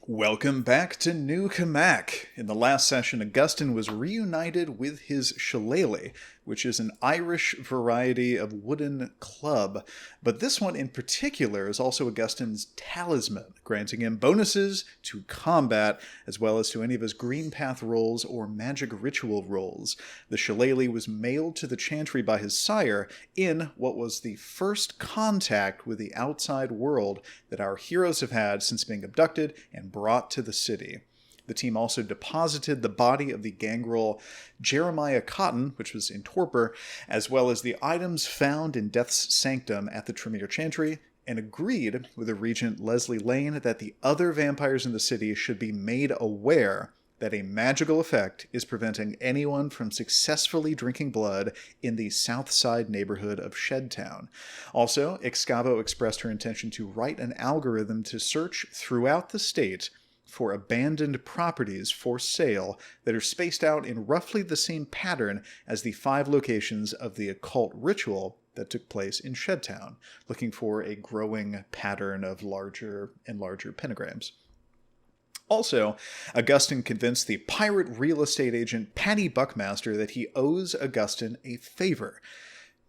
Welcome back to New Cammack. In the last session, Augustine was reunited with his shillelagh, which is an Irish variety of wooden club. But this one in particular is also Augustine's talisman, granting him bonuses to combat, as well as to any of his green path rolls or magic ritual rolls. The shillelagh was mailed to the chantry by his sire in what was the first contact with the outside world that our heroes have had since being abducted and brought to the city. The team also deposited the body of the gangrel Jeremiah Cotton, which was in torpor, as well as the items found in Death's Sanctum at the Tremere Chantry, and agreed with the regent Leslie Lane that the other vampires in the city should be made aware that a magical effect is preventing anyone from successfully drinking blood in the south side neighborhood of Shedtown. Also, Excavo expressed her intention to write an algorithm to search throughout the state for abandoned properties for sale that are spaced out in roughly the same pattern as the 5 locations of the occult ritual that took place in Shedtown, looking for a growing pattern of larger and larger pentagrams. Also, Augustine convinced the pirate real estate agent Paddy Buckmaster that he owes Augustine a favor.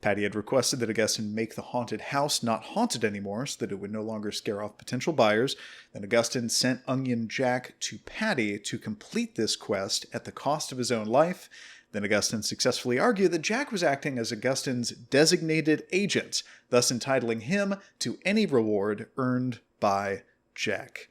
Paddy had requested that Augustine make the haunted house not haunted anymore so that it would no longer scare off potential buyers. Then Augustine sent Onion Jack to Paddy to complete this quest at the cost of his own life. Then Augustine successfully argued that Jack was acting as Augustine's designated agent, thus entitling him to any reward earned by Jack.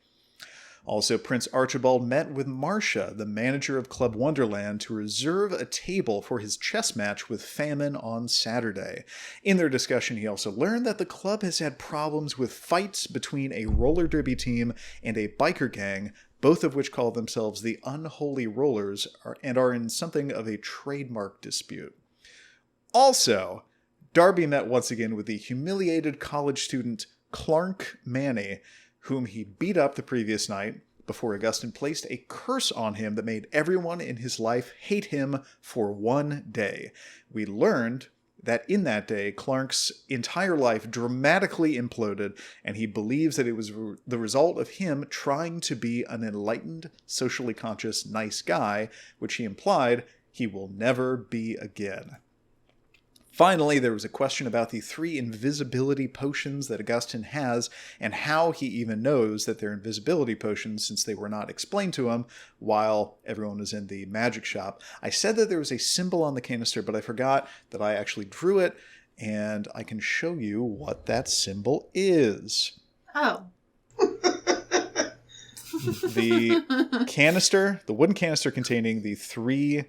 Also, Prince Archibald met with Marcia, the manager of Club Wonderland, to reserve a table for his chess match with Famine on Saturday. In their discussion, he also learned that the club has had problems with fights between a roller derby team and a biker gang, both of which call themselves the Unholy Rollers and are in something of a trademark dispute. Also, Darby met once again with the humiliated college student Clark Manny, whom he beat up the previous night before Augustine placed a curse on him that made everyone in his life hate him for one day. We learned that in that day, Clark's entire life dramatically imploded, and he believes that it was the result of him trying to be an enlightened, socially conscious, nice guy, which he implied he will never be again. Finally, there was a question about the 3 invisibility potions that Augustine has and how he even knows that they're invisibility potions since they were not explained to him while everyone was in the magic shop. I said that there was a symbol on the canister, but I forgot that I actually drew it, and I can show you what that symbol is. Oh. The canister, the wooden canister containing the 3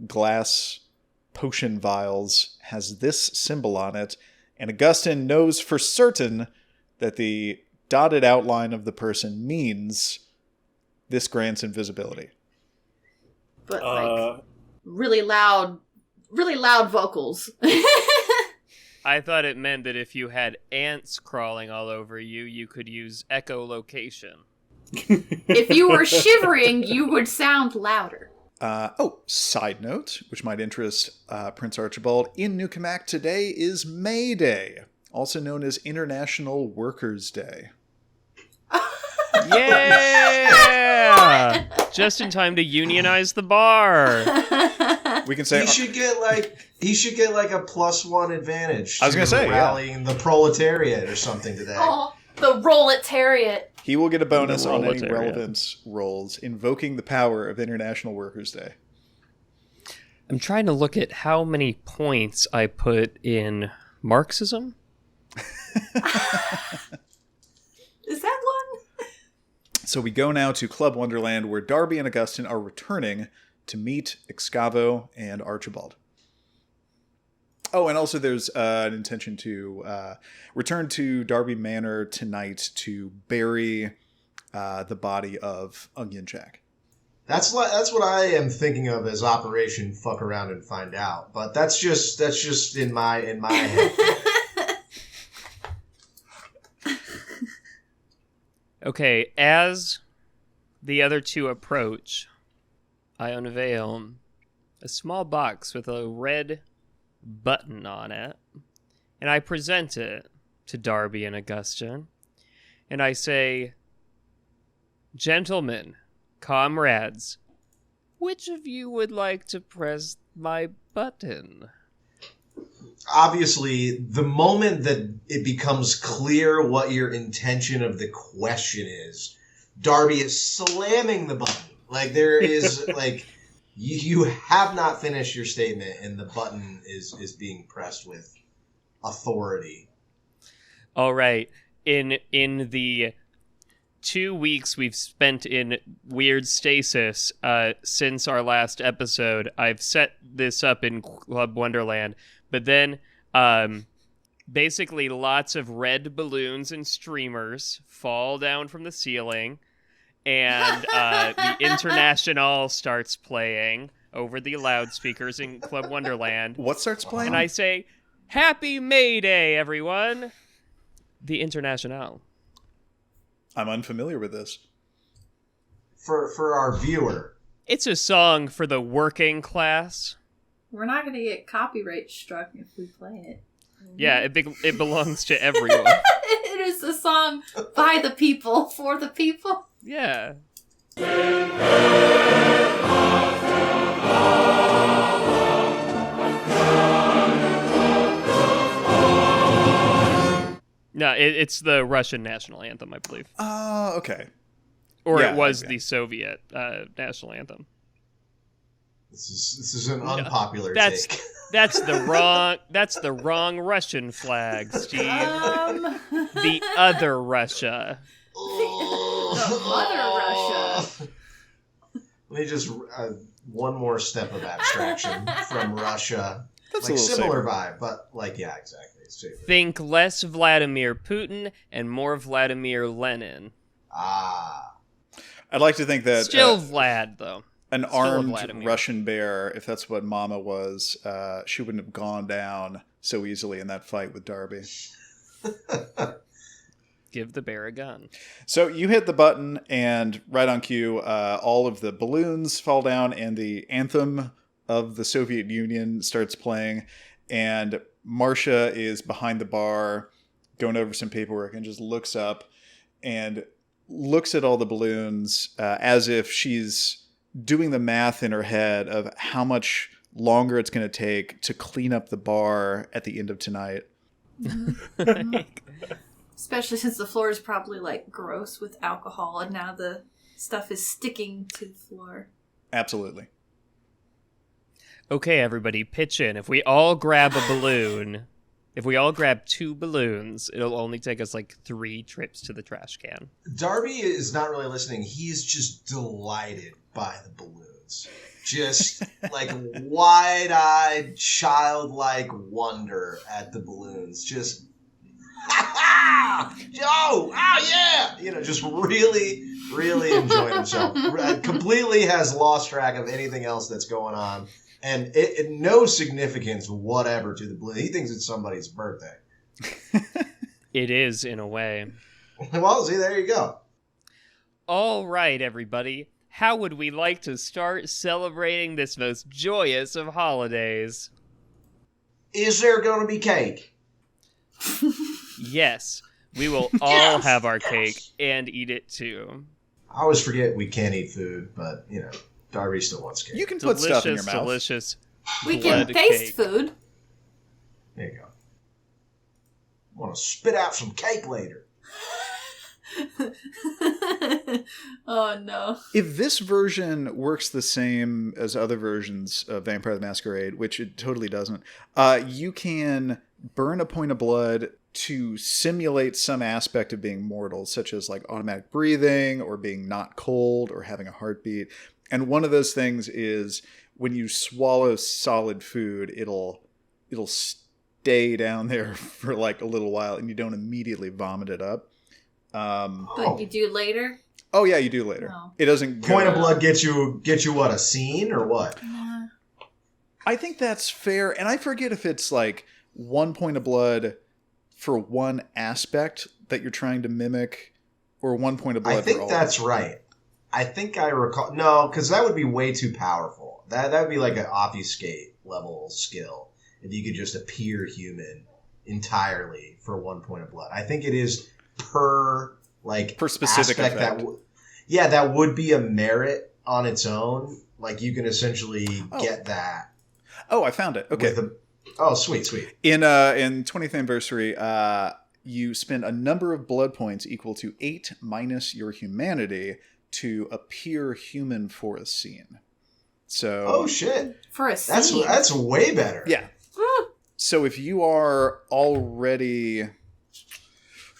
glass potion vials has this symbol on it, and Augustine knows for certain that the dotted outline of the person means this grants invisibility. But like really loud vocals. I thought it meant that if you had ants crawling all over you, you could use echolocation. If you were shivering, you would sound louder. Side note, which might interest Prince Archibald, in New Cammack today is May Day, also known as International Workers' Day. Yeah! Just in time to unionize the bar. We can say he should get like a +1 advantage. I was going to say rallying the proletariat or something today. Oh, the proletariat. He will get a bonus on any relevance rolls, invoking the power of International Workers' Day. I'm trying to look at how many points I put in Marxism. Is that one? So we go now to Club Wonderland, where Darby and Augustine are returning to meet Excavo and Archibald. Oh, and also there's an intention to return to Darby Manor tonight to bury the body of Onion Jack. That's what I am thinking of as Operation Fuck Around and Find Out. But that's just in my head. Okay, as the other two approach, I unveil a small box with a red button on it, and I present it to Darby and Augustine, and I say, Gentlemen, comrades, which of you would like to press my button? Obviously, the moment that it becomes clear what your intention of the question is, Darby is slamming the button. Like, there is, like, you have not finished your statement, and the button is being pressed with authority. All right. In the 2 weeks we've spent in weird stasis since our last episode, I've set this up in Club Wonderland, but then basically lots of red balloons and streamers fall down from the ceiling, and the International starts playing over the loudspeakers in Club Wonderland. What starts playing? And I say, Happy May Day, everyone! The International. I'm unfamiliar with this. For our viewer. It's a song for the working class. We're not going to get copyright struck if we play it. Yeah, it belongs to everyone. It is a song by the people, for the people. Yeah. No, it's the Russian national anthem, I believe. Okay. Or Yeah, it was okay. the Soviet national anthem. This is an unpopular That's take. that's the wrong Russian flag, Steve. The other Russia. The mother Russia. Let me just one more step of abstraction from Russia. That's Like a little similar safer. vibe, but like yeah, exactly. It's safer. Think less Vladimir Putin and more Vladimir Lenin. Ah, I'd like to think that Still Vlad, though. an still a armed Vladimir. Russian bear, if that's what Mama was, she wouldn't have gone down so easily in that fight with Darby. Give the bear a gun. So you hit the button, and right on cue, all of the balloons fall down, and the anthem of the Soviet Union starts playing, and Marcia is behind the bar going over some paperwork and just looks up and looks at all the balloons as if she's doing the math in her head of how much longer it's going to take to clean up the bar at the end of tonight. Especially since the floor is probably like gross with alcohol and now the stuff is sticking to the floor. Absolutely. Okay, everybody, pitch in. If we all grab a balloon, if we all grab 2 balloons, it'll only take us like 3 trips to the trash can. Darby is not really listening. He's just delighted by the balloons. Just like wide-eyed, childlike wonder at the balloons. Just, oh yeah! You know, just really, really enjoying himself. Completely has lost track of anything else that's going on. And it no significance whatever to the balloon. He thinks it's somebody's birthday. It is, in a way. Well, see, there you go. All right, everybody. How would we like to start celebrating this most joyous of holidays? Is there going to be cake? Yes, we will all have our cake and eat it too. I always forget we can't eat food, but, you know, Darby still wants cake. You can put stuff in your mouth. Delicious. We can blood taste cake. food. There you go. I want to spit out some cake later. Oh no. If this version works the same as other versions of Vampire the Masquerade, which it totally doesn't, you can burn a point of blood to simulate some aspect of being mortal, such as like automatic breathing or being not cold or having a heartbeat. And one of those things is when you swallow solid food, it'll stay down there for like a little while and you don't immediately vomit it up. But you do later? Oh yeah, you do later. No. It doesn't go. Point of blood get you what, a scene or what? Nah. I think that's fair, and I forget if it's like 1 point of blood for one aspect that you're trying to mimic, or 1 point of blood. I think for all. that's right. I think I recall. No, because that would be way too powerful. That would be like an obfuscate level skill if you could just appear human entirely for 1 point of blood. I think it is per specific specific aspect effect. yeah, that would be a merit on its own. Like, you can essentially get that. Oh, I found it. Okay. Sweet. In 20th anniversary, you spend a number of blood points equal to 8 minus your humanity to appear human for a scene. So. Oh shit! For a scene. That's way better. Yeah. So if you are already.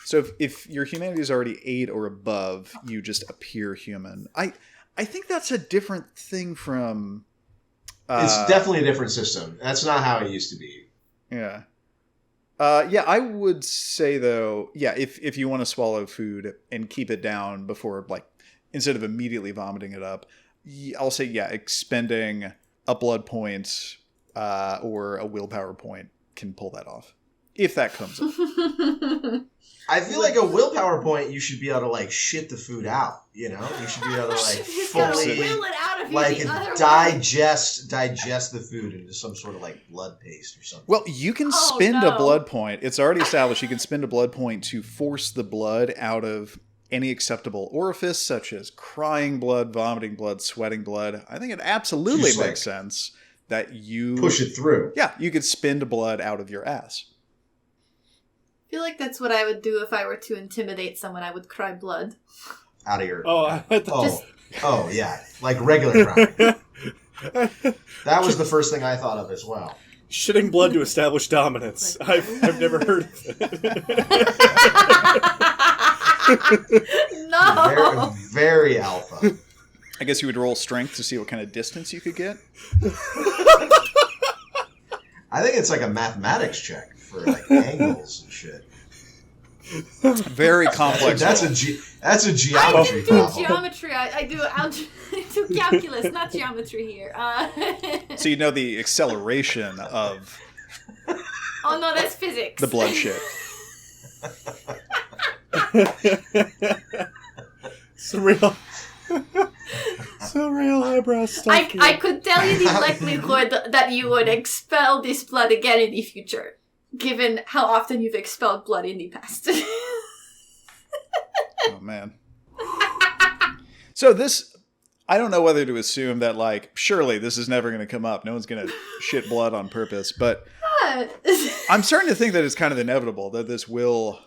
So if your humanity is already 8 or above, you just appear human. I think that's a different thing from. It's definitely a different system. That's not how it used to be. Yeah. I would say though, if you want to swallow food and keep it down before, like, instead of immediately vomiting it up, I'll say, expending a blood point or a willpower point can pull that off. If that comes up. I feel like a willpower point, you should be able to, like, shit the food out, you know? You should be able to, like, fully, will it out of you like, the other digest the food into some sort of, like, blood paste or something. Well, you can spend a blood point. It's already established you can spend a blood point to force the blood out of any acceptable orifice, such as crying blood, vomiting blood, sweating blood. I think it absolutely Just, makes sense that you... push it through. Yeah, you could spend blood out of your ass. I feel like that's what I would do if I were to intimidate someone. I would cry blood. Out of your... Yeah. Like regular crying. That was the first thing I thought of as well. Shitting blood to establish dominance. Like, I've never heard of it. No! Very alpha. I guess you would roll strength to see what kind of distance you could get. I think it's like a mathematics check for, like, angles and shit. Very complex. That's a geometry I didn't do problem. geometry. I do calculus, not geometry here. So you know the acceleration of Oh no, that's physics. the blood shit. Surreal eyebrow stuff. I could tell you the likelihood that you would expel this blood again in the future, given how often you've expelled blood in the past. Oh, man. So this, I don't know whether to assume that, like, surely this is never going to come up. No one's going to shit blood on purpose. But I'm starting to think that it's kind of inevitable that this will,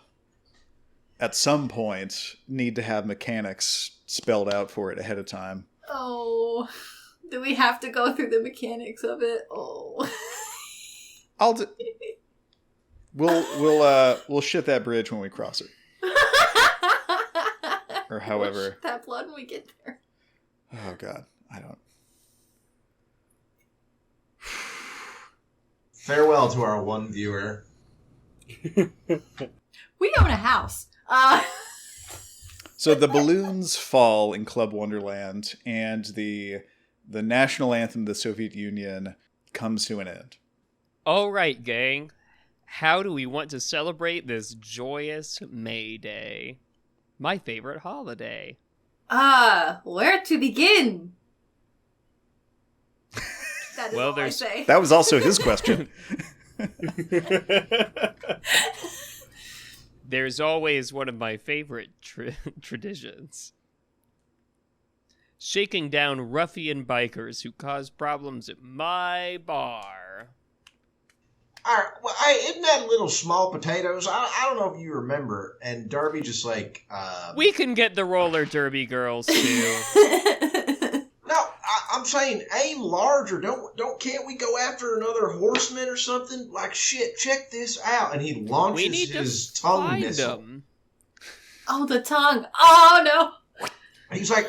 at some point, need to have mechanics spelled out for it ahead of time. Oh, do we have to go through the mechanics of it? Oh. We'll shit that bridge when we cross it. Or however. We'll shit that blood when we get there. Oh, God. I don't. Farewell to our one viewer. We own a house. So the balloons fall in Club Wonderland, and the national anthem of the Soviet Union comes to an end. All right, gang. How do we want to celebrate this joyous May Day? My favorite holiday. Where to begin? That is all I say. That was also his question. There's always one of my favorite traditions. Shaking down ruffian bikers who cause problems at my bar. All right, well, isn't that Little Small Potatoes? I don't know if you remember. And Darby just like... We can get the roller derby girls, too. No, I'm saying aim larger. Can't we go after another horseman or something? Like, shit, check this out. And he launches his tongue missile. Them. Oh, the tongue. Oh, no. He's like,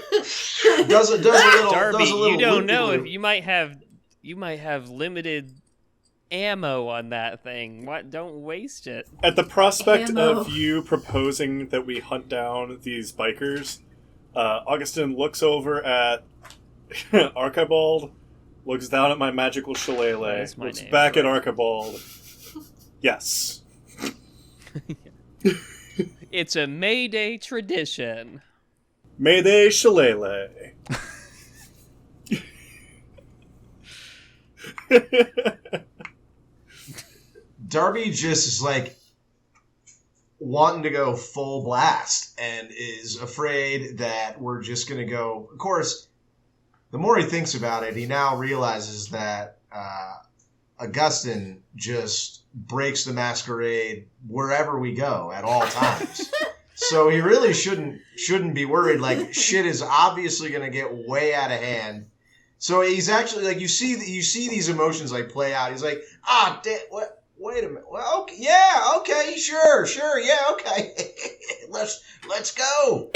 does a little Darby, you don't know loop-de-loop. if you might have limited ammo on that thing. What? Don't waste it. At the prospect Ammo. of you proposing that we hunt down these bikers, Augustin looks over at Archibald, looks down at my magical shillelagh, That's my looks name, back at correct. Archibald. Yes. It's a May Day tradition. Mayday shillelagh. Darby just is like, wanting to go full blast and is afraid that we're just going to go. Of course, the more he thinks about it, he now realizes that Augustine just breaks the masquerade wherever we go at all times. So he really shouldn't be worried. Like, shit is obviously going to get way out of hand. So he's actually like, you see these emotions like play out. He's like, what? Wait a minute. Well, okay, yeah, okay, sure, yeah, okay. let's go.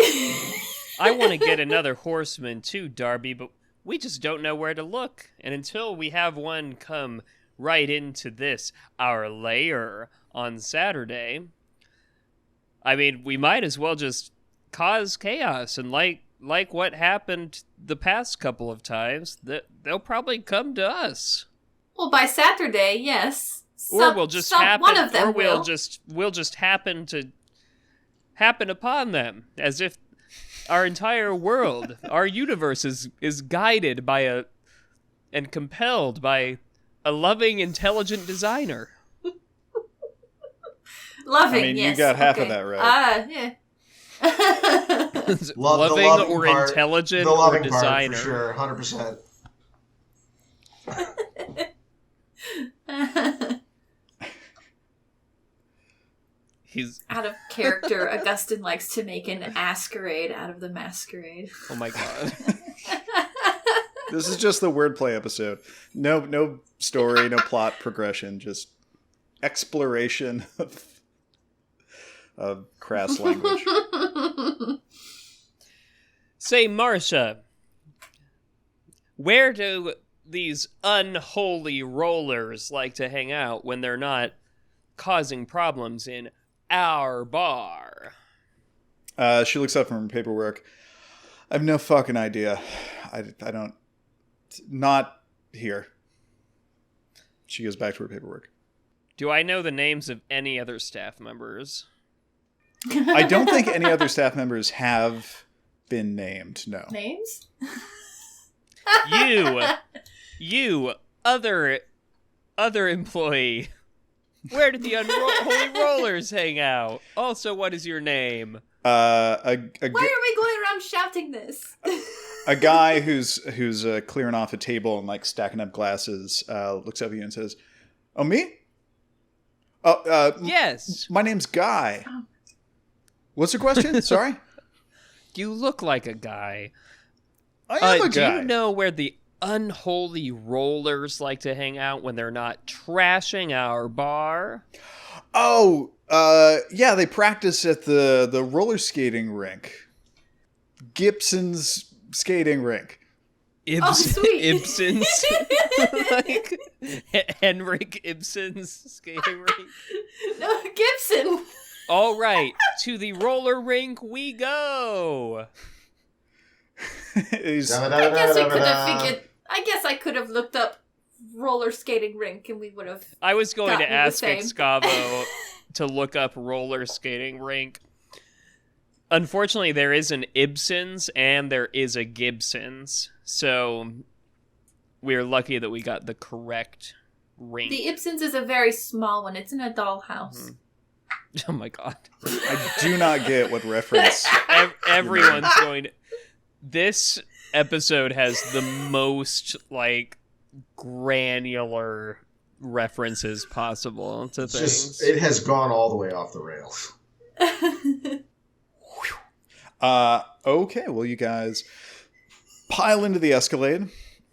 I want to get another horseman too, Darby, but we just don't know where to look. And until we have one come right into this, our lair on Saturday, I mean, we might as well just cause chaos. And like what happened the past couple of times, they'll probably come to us. Well, by Saturday, yes. Or we'll just happen, one of them or we'll just happen upon them, as if our entire world, our universe is guided by and compelled by a loving, intelligent designer. Loving, I mean, yes. you got half okay. of that right. Yeah. Loving or part, intelligent the loving or designer. Part, for sure, 100%. He's out of character. Augustine likes to make an masquerade out of the masquerade. Oh my god. This is just the wordplay episode. No story, no plot progression, just exploration of crass language. Say, Marcia, where do these unholy rollers like to hang out when they're not causing problems in our bar? She looks up from her paperwork. I have no fucking idea. I don't... Not here. She goes back to her paperwork. Do I know the names of any other staff members? I don't think any other staff members have been named, no. Names? You, other employee. Where did the Unholy Rollers hang out? Also, what is your name? Why are we going around shouting this? A guy who's clearing off a table and like stacking up glasses looks up at you and says, "Oh, me? Oh, yes. My name's Guy. Oh. What's the question? Sorry? You look like a guy. I am a do guy. you know where the Unholy Rollers like to hang out when they're not trashing our bar? Oh, yeah, they practice at the roller skating rink. Gibson's skating rink. Sweet. Ibsen's. Like, Henrik Ibsen's skating rink. No, Gibson. All right, to the roller rink we go. I guess I could have looked up roller skating rink and we would have. I was going to ask same. Excavo to look up roller skating rink. Unfortunately, there is an Ibsen's and there is a Gibson's, so we're lucky that we got the correct rink. The Ibsen's is a very small one. It's in a dollhouse. Oh my god. I do not get what reference. Everyone's going to... This episode has the most, like, granular references possible to things. It has gone all the way off the rails. Okay, well, you guys pile into the Escalade,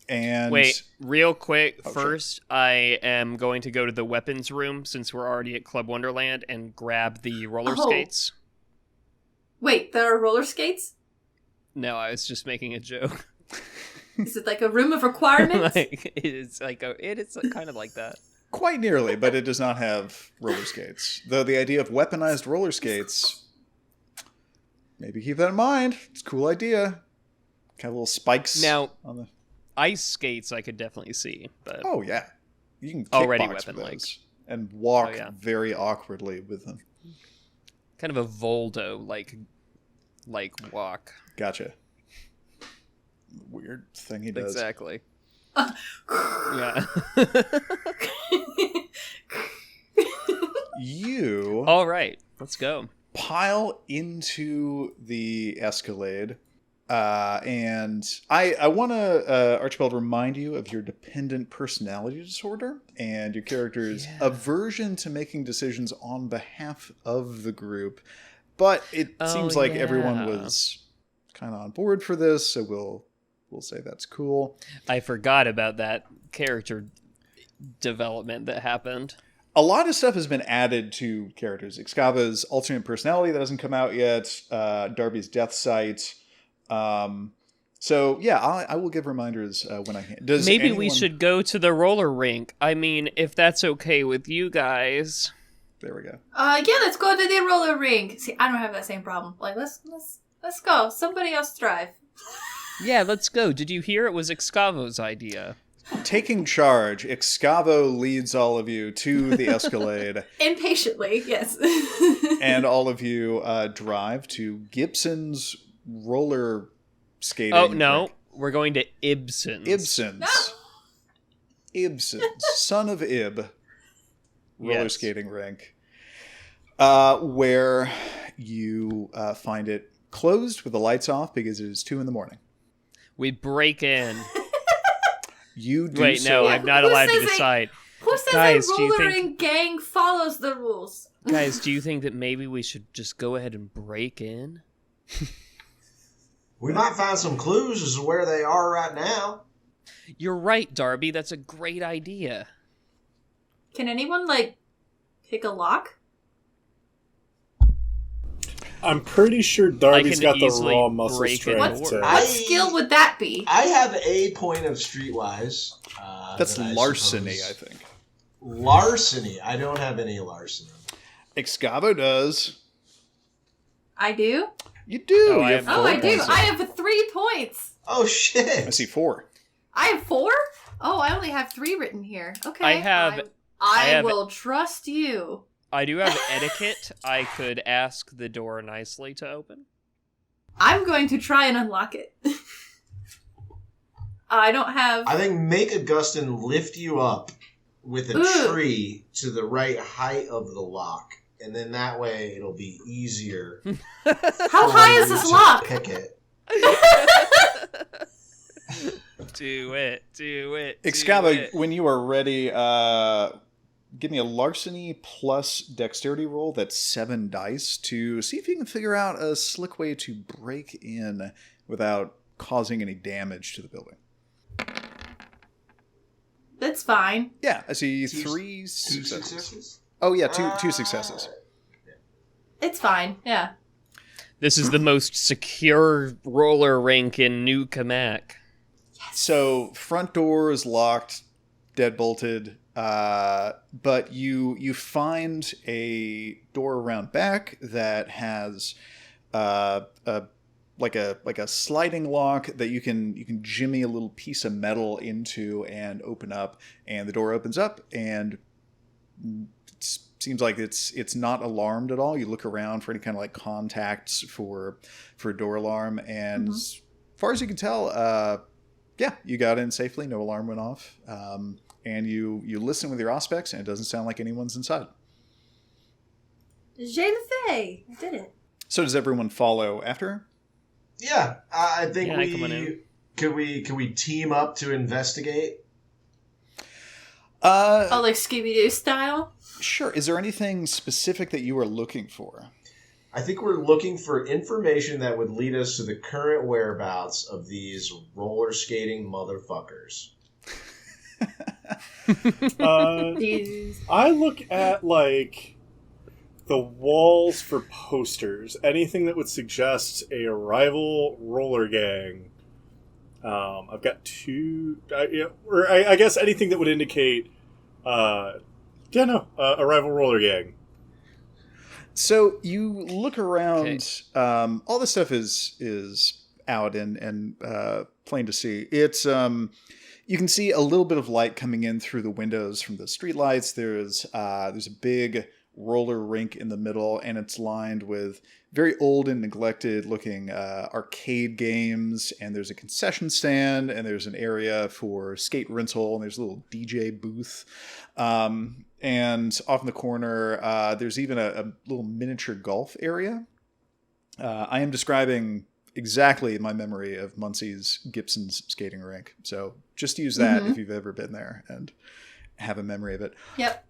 and... Wait, real quick, Oh, first, I am going to go to the weapons room, since we're already at Club Wonderland, and grab the roller skates. Wait, there are roller skates? No, I was just making a joke. Is it like a room of requirements? It's kind of like that. Quite nearly, but it does not have roller skates. Though the idea of weaponized roller skates... Maybe keep that in mind. It's a cool idea. Kind of little spikes. Now, on the... ice skates I could definitely see, but Oh, yeah. You can already kickbox with weapon-like. those and walk Oh, yeah. very awkwardly with them. kind of a Voldo like walk. Gotcha. Weird thing he does. Exactly. Yeah. You All right, let's go. pile into the Escalade. And I want to, Archibald, remind you of your dependent personality disorder and your character's aversion to making decisions on behalf of the group. But it seems like everyone was kind of on board for this, so we'll say that's cool. I forgot about that character development that happened. A lot of stuff has been added to characters. Excava's alternate personality that hasn't come out yet, Darby's death sight. So yeah, I will give reminders when I can. Maybe we should go to the roller rink. I mean, if that's okay with you guys. There we go. Yeah, let's go to the roller rink. See, I don't have that same problem. Like, let's go. Somebody else drive. Yeah, let's go. Did you hear it was Excavo's idea? Taking charge, Excavo leads all of you to the Escalade. Impatiently, yes. And all of you drive to Gibson's roller skating. Oh, no. rink. We're going to Ibsen's. Ibsen's. Son of Ib. Roller skating rink. Where you find it closed with the lights off because it is 2 a.m. We break in. You do Wait, so. no, I'm not allowed to says decide. Who says Guys, a do you roller think- rink gang follows the rules? Guys, do you think that maybe we should just go ahead and break in? We might find some clues as to where they are right now. You're right, Darby. That's a great idea. Can anyone, like, pick a lock? I'm pretty sure Darby's can got the easily raw muscle break strength. it. to- What skill would that be? I have a point of streetwise. That's that I larceny, suppose- I think. Larceny. I don't have any larceny. Excavo does. I do? You do. Oh, I You have- have Oh, 4 I do. points. I have 3 points. Oh shit! I see 4. I have 4? Oh, I only have 3 written here. Okay. I have- I have- will trust you. I do have etiquette. I could ask the door nicely to open. I'm going to try and unlock it. I don't have... I think make Augustin lift you up with a Ooh. tree to the right height of the lock, and then that way it'll be easier. How high is this lock? Pick it. Do it. Excavo, when you are ready, give me a larceny plus dexterity roll. That's 7 dice to see if you can figure out a slick way to break in without causing any damage to the building. That's fine. Yeah, I see Two 3 Two successes. successes? Oh yeah, two successes. It's fine. Yeah. This is the most secure roller rink in New Cammack. So front door is locked, deadbolted, but you find a door around back that has like a sliding lock that you can jimmy a little piece of metal into and open up, and the door opens up, and it seems like it's not alarmed at all. You look around for any kind of like contacts for a door alarm, and as far as you can tell, yeah, you got in safely. No alarm went off, and you listen with your auspex, and it doesn't sound like anyone's inside. J'ai le fait. I did it. So does everyone follow after her? Yeah, I think Yeah, I come on in. Can we team up to investigate? Oh, like Scooby-Doo style? Sure. Is there anything specific that you are looking for? I think we're looking for information that would lead us to the current whereabouts of these roller skating motherfuckers. Jeez. I look at like the walls for posters, anything that would suggest a rival roller gang. I've got 2, I guess anything that would indicate, a rival roller gang. So you look around. All this stuff is out and plain to see. It's you can see a little bit of light coming in through the windows from the streetlights. There's a big roller rink in the middle, and it's lined with very old and neglected looking arcade games, and there's a concession stand, and there's an area for skate rental, and there's a little DJ booth. And off in the corner, there's even a little miniature golf area. I am describing exactly my memory of Muncie's Gibson's skating rink. So just use that if you've ever been there and have a memory of it. Yep.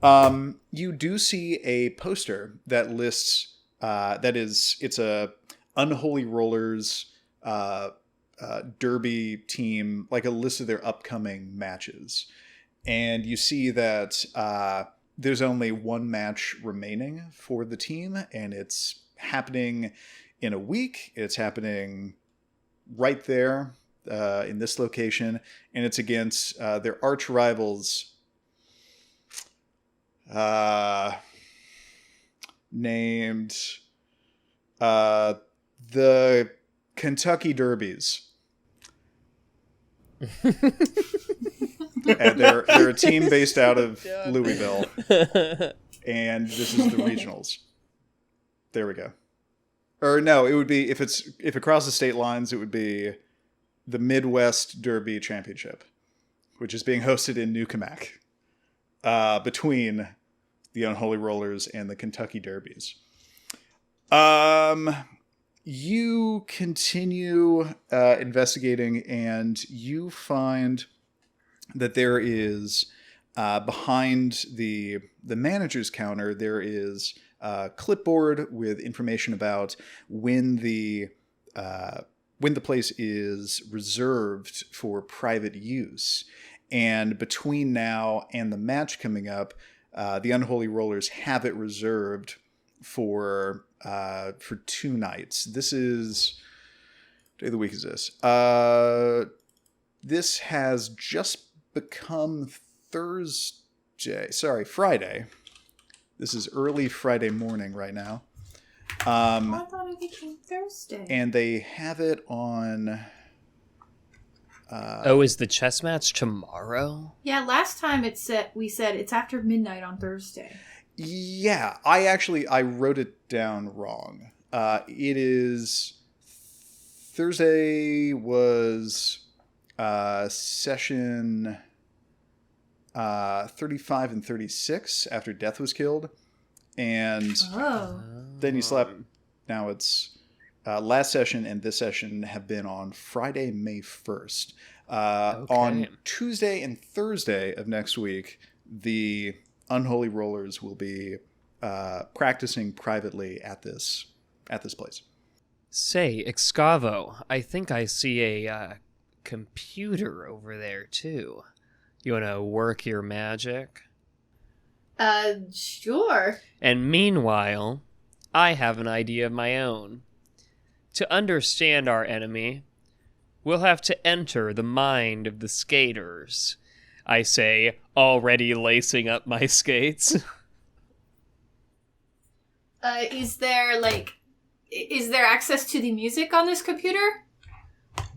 You do see a poster that lists, it's a Unholy Rollers derby team, like a list of their upcoming matches. And you see that there's only one match remaining for the team, and it's happening in a week. It's happening right there in this location, and it's against their arch rivals named the Kentucky Derbies. And they're a team based out of Louisville, and this is the regionals. There we go. Or no, it would be if it crosses state lines, it would be the Midwest Derby Championship, which is being hosted in New Cammack, between the Unholy Rollers and the Kentucky Derbies. You continue investigating, and you find that there is behind the manager's counter, there is a clipboard with information about when the place is reserved for private use. And between now and the match coming up, the Unholy Rollers have it reserved for 2 nights. This is, what day of the week is this? This has just become Friday. This is early Friday morning right now. I thought it became Thursday. And they have it on... is the chess match tomorrow? Yeah, last time we said it's after midnight on Thursday. Yeah, I wrote it down wrong. It is... Thursday was session 35 and 36 after Death was killed. And then you slept. Now it's last session and this session have been on Friday, May 1st. On Tuesday and Thursday of next week, the Unholy Rollers will be practicing privately at this place. Say, Excavo, I think I see a computer over there, too. You want to work your magic? Sure. And meanwhile, I have an idea of my own. To understand our enemy, we'll have to enter the mind of the skaters. I say, already lacing up my skates. Is there access to the music on this computer?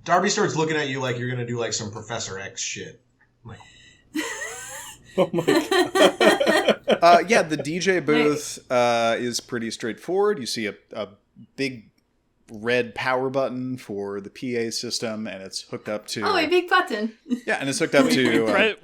Darby starts looking at you like you're gonna do like some Professor X shit. Oh my god. Yeah, the DJ booth is pretty straightforward. You see a big red power button for the PA system, and it's hooked up to... Oh, a big button. Yeah, and it's hooked up to...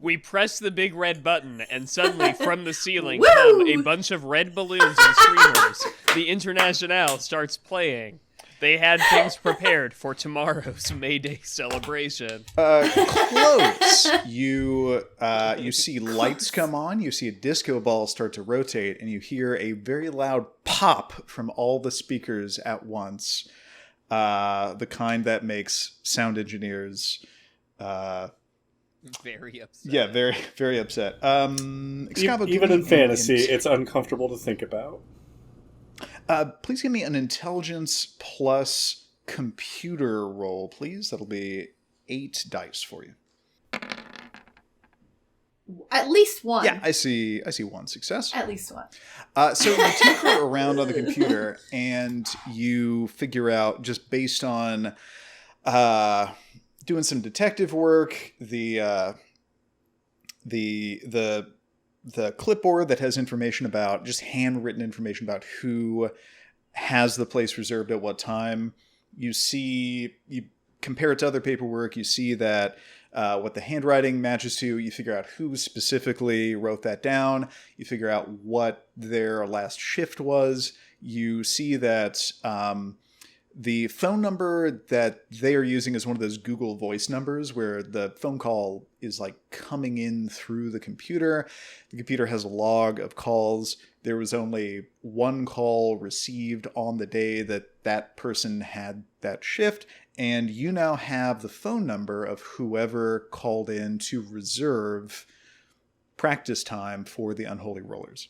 We press the big red button, and suddenly from the ceiling Woo! come a bunch of red balloons and streamers. The Internationale starts playing. They had things prepared for tomorrow's May Day celebration. Close. You see lights come on, you see a disco ball start to rotate, and you hear a very loud pop from all the speakers at once. The kind that makes sound engineers... very upset. Yeah, very, very upset. Even in fantasy, it's uncomfortable to think about. Please give me an intelligence plus computer roll, please. That'll be 8 dice for you. At least one. Yeah, I see one success. At least one. So you tinker around on the computer, and you figure out, just based on doing some detective work, the clipboard that has information about, just handwritten information about who has the place reserved at what time. You compare it to other paperwork, you see that what the handwriting matches to, you figure out who specifically wrote that down, you figure out what their last shift was, you see that the phone number that they are using is one of those Google Voice numbers where the phone call is like coming in through the computer. The computer has a log of calls. There was only one call received on the day that that person had that shift, and you now have the phone number of whoever called in to reserve practice time for the Unholy Rollers.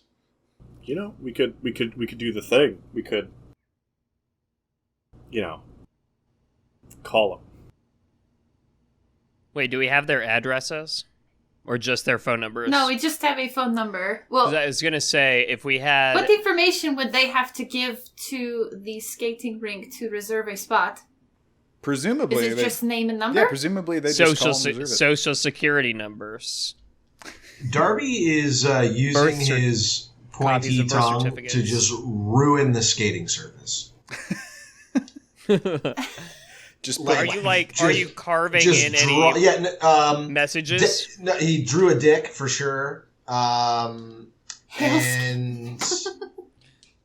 You know, we could do the thing. We could, call them. Wait, do we have their addresses? Or just their phone numbers? No, we just have a phone number. Well, I was going to say, if we had... What information would they have to give to the skating rink to reserve a spot? Presumably... Is it just name and number? Yeah, presumably they just call and reserve it. Social security numbers. Darby is using his pointy tongue to just ruin the skating service. Just are you carving in any messages? No, he drew a dick for sure. And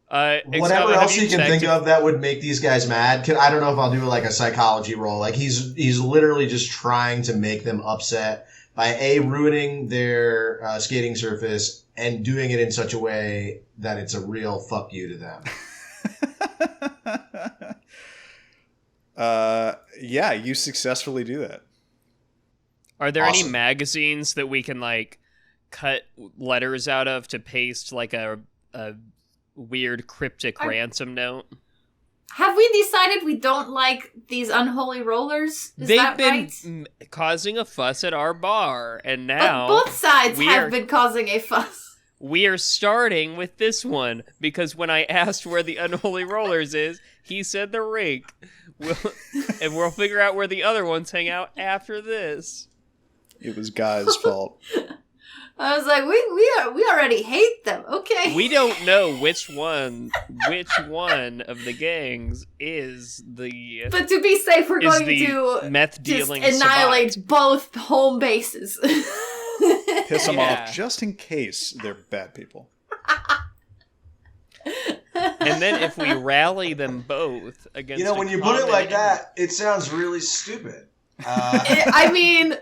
whatever else he can think of that would make these guys mad. I don't know if I'll do like a psychology roll. Like he's literally just trying to make them upset by ruining their skating surface and doing it in such a way that it's a real fuck you to them. Yeah, you successfully do that. Are there any magazines that we can like cut letters out of to paste like a weird cryptic ransom note? Have we decided we don't like these Unholy Rollers? Is They've that been right? causing a fuss at our bar, and now But both sides have been causing a fuss. We are starting with this one because when I asked where the Unholy Rollers is, he said the rink. And we'll figure out where the other ones hang out after this. It was Guy's fault. I was like, we already hate them. Okay. We don't know which one of the gangs is the. But to be safe, we're going to meth dealing just annihilate both home bases. Piss them off just in case they're bad people. And then if we rally them both against, when you put it like that, it sounds really stupid. I mean,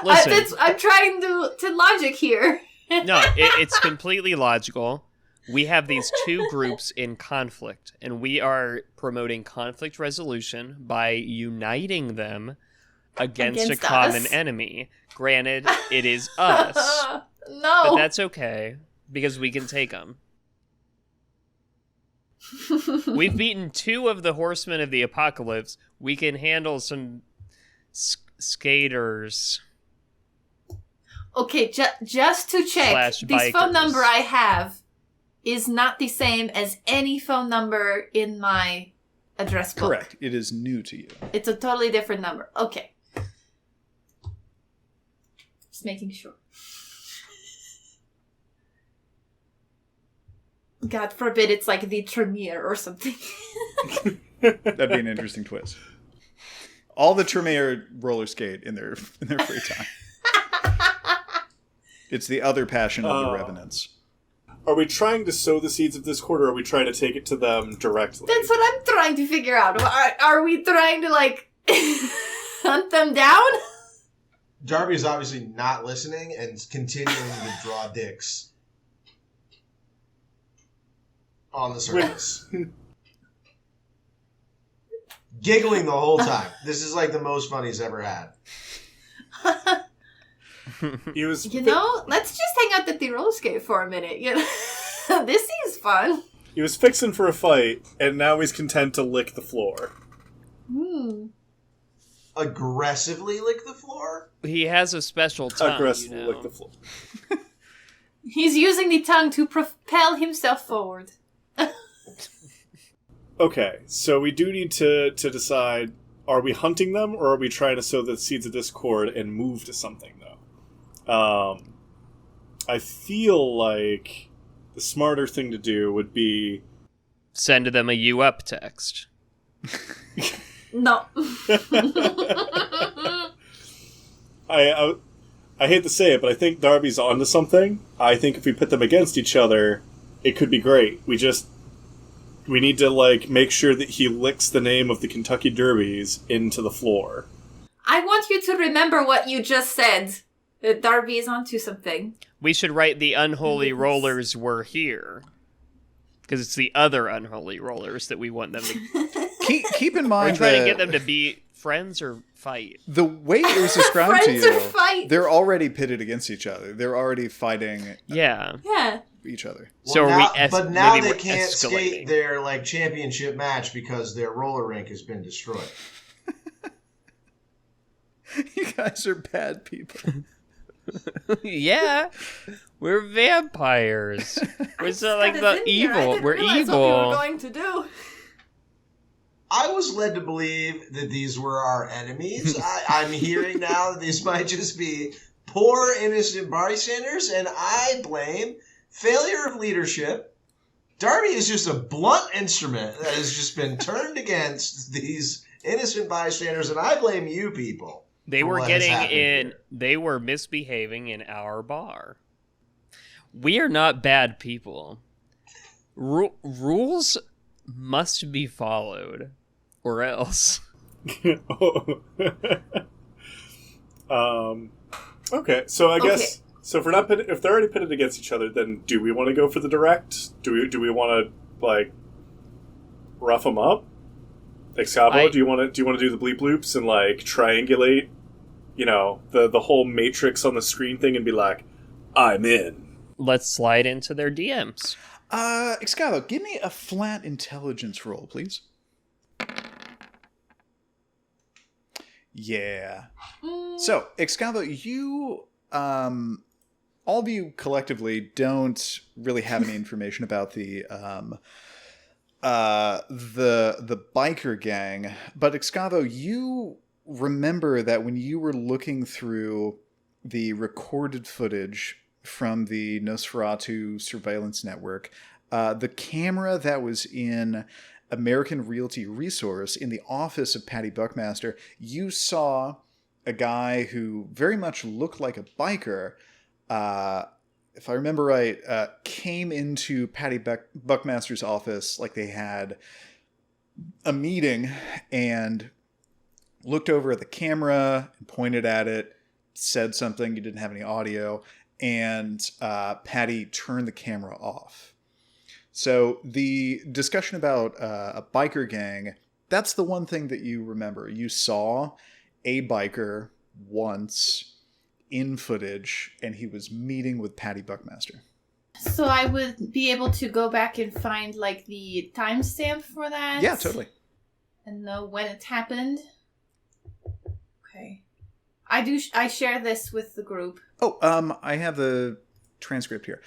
listen, I'm trying to logic here. No, it's completely logical. We have these two groups in conflict, and we are promoting conflict resolution by uniting them against a common enemy. Granted, it is us. No. But that's okay, because we can take them. We've beaten 2 of the horsemen of the apocalypse. We can handle some skaters. Okay, just to check, this phone number I have is not the same as any phone number in my address book. Correct. It is new to you. It's a totally different number. Okay. Just making sure. God forbid it's like the Tremere or something. That'd be an interesting twist. All the Tremere roller skate in their free time. It's the other passion of the Revenants. Are we trying to sow the seeds of discord, or are we trying to take it to them directly? That's what I'm trying to figure out. Are we trying to, like, hunt them down? Darby is obviously not listening and continuing to draw dicks on the surface. Giggling the whole time. This is like the most fun he's ever had. Let's just hang out at the roller skate for a minute. This seems fun. He was fixing for a fight, and now he's content to lick the floor. Aggressively lick the floor? He has a special tongue. Aggressively lick the floor. He's using the tongue to propel himself forward. Okay, so we do need to decide, are we hunting them, or are we trying to sow the seeds of discord and move to something, though? I feel like the smarter thing to do would be send them a "you up" text. No. I hate to say it, but I think Darby's onto something. I think if we put them against each other, it could be great. We need to, like, make sure that he licks the name of the Kentucky Derbies into the floor. I want you to remember what you just said. That Darby is onto something. We should write the Unholy Rollers were here. Because it's the other Unholy Rollers that we want them to... Keep in mind We're trying to get them to be friends or fight. The way it was described to Friends or you, fight? they're already pitted against each other. They're already fighting Yeah. each other. So but now maybe they we're can't escalating. skate their like championship match because their roller rink has been destroyed. You guys are bad people. Yeah. We're vampires. We're so like the evil. I didn't We're realize evil. what we were going to do. I was led to believe that these were our enemies. I'm hearing now that these might just be poor, innocent bystanders, and I blame failure of leadership. Darby is just a blunt instrument that has just been turned against these innocent bystanders, and I blame you people. They for were what has getting happened in. here. They were misbehaving in our bar. We are not bad people. Rules must be followed, or else. Okay, so I guess so. If we're not if they're already pitted against each other, then do we want to go for the direct? Do we want to like rough them up? Like Scavo, do you want to do the bleep loops and like triangulate, the whole matrix on the screen thing and be like, I'm in. Let's slide into their DMs. Excavo, give me a flat intelligence roll, please. Yeah. So, Excavo, you, all of you collectively don't really have any information about the biker gang, but Excavo, you remember that when you were looking through the recorded footage from the Nosferatu surveillance network, the camera that was in American Realty Resource in the office of Patty Buckmaster, you saw a guy who very much looked like a biker, if I remember right, came into Patty Buckmaster's office like they had a meeting and looked over at the camera and pointed at it, said something, you didn't have any audio, and Patty turned the camera off. So the discussion about a biker gang, that's the one thing that you remember. You saw a biker once in footage, and he was meeting with Patty Buckmaster. So I would be able to go back and find like the timestamp for that? Yeah, totally. And know when it happened? Okay. I share this with the group. Oh, I have the transcript here.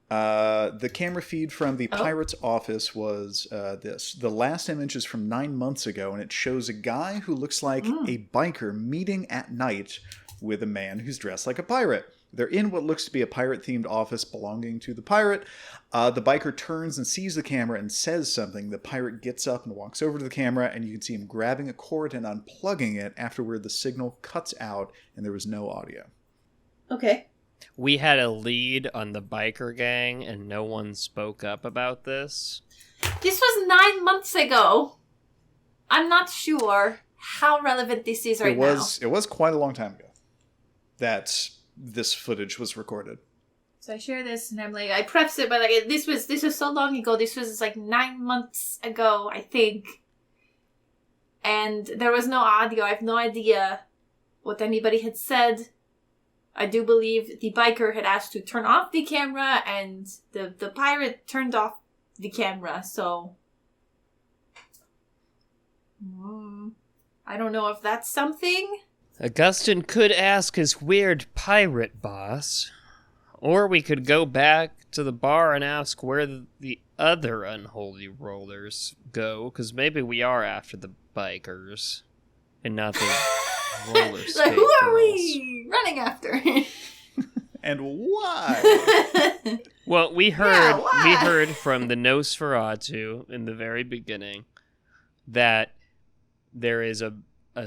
The camera feed from the pirate's office was this. The last image is from 9 months ago, and it shows a guy who looks like a biker meeting at night with a man who's dressed like a pirate. They're in what looks to be a pirate-themed office belonging to the pirate. The biker turns and sees the camera and says something. The pirate gets up and walks over to the camera, and you can see him grabbing a cord and unplugging it. Afterward, the signal cuts out, and there was no audio. Okay. We had a lead on the biker gang, and no one spoke up about this. This was 9 months ago. I'm not sure how relevant this is right now. It was quite a long time ago that this footage was recorded. So I share this, and I'm like, I preface it by like, this was so long ago. This was like 9 months ago, I think. And there was no audio. I have no idea what anybody had said. I do believe the biker had asked to turn off the camera, and the pirate turned off the camera, so... I don't know if that's something. Augustine could ask his weird pirate boss, or we could go back to the bar and ask where the other Unholy Rollers go, because maybe we are after the bikers, and not the roller skate Like, who are girls. we running after? And why? Well, we Yeah, heard from the Nosferatu in the very beginning that there is a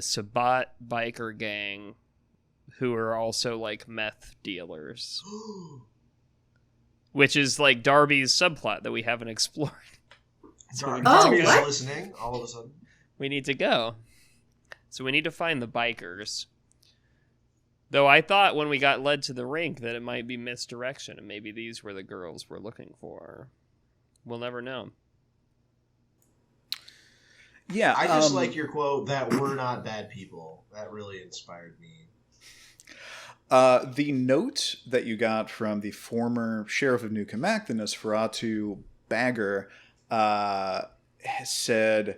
Sabbat biker gang who are also like meth dealers. Which is like Darby's subplot that we haven't explored. Darby is listening all of a sudden. We need to go. So we need to find the bikers. Though I thought when we got led to the rink that it might be misdirection and maybe these were the girls we're looking for. We'll never know. Yeah, I just like your quote that we're not bad people. That really inspired me. The note that you got from the former sheriff of New Cammack, the Nosferatu bagger, said,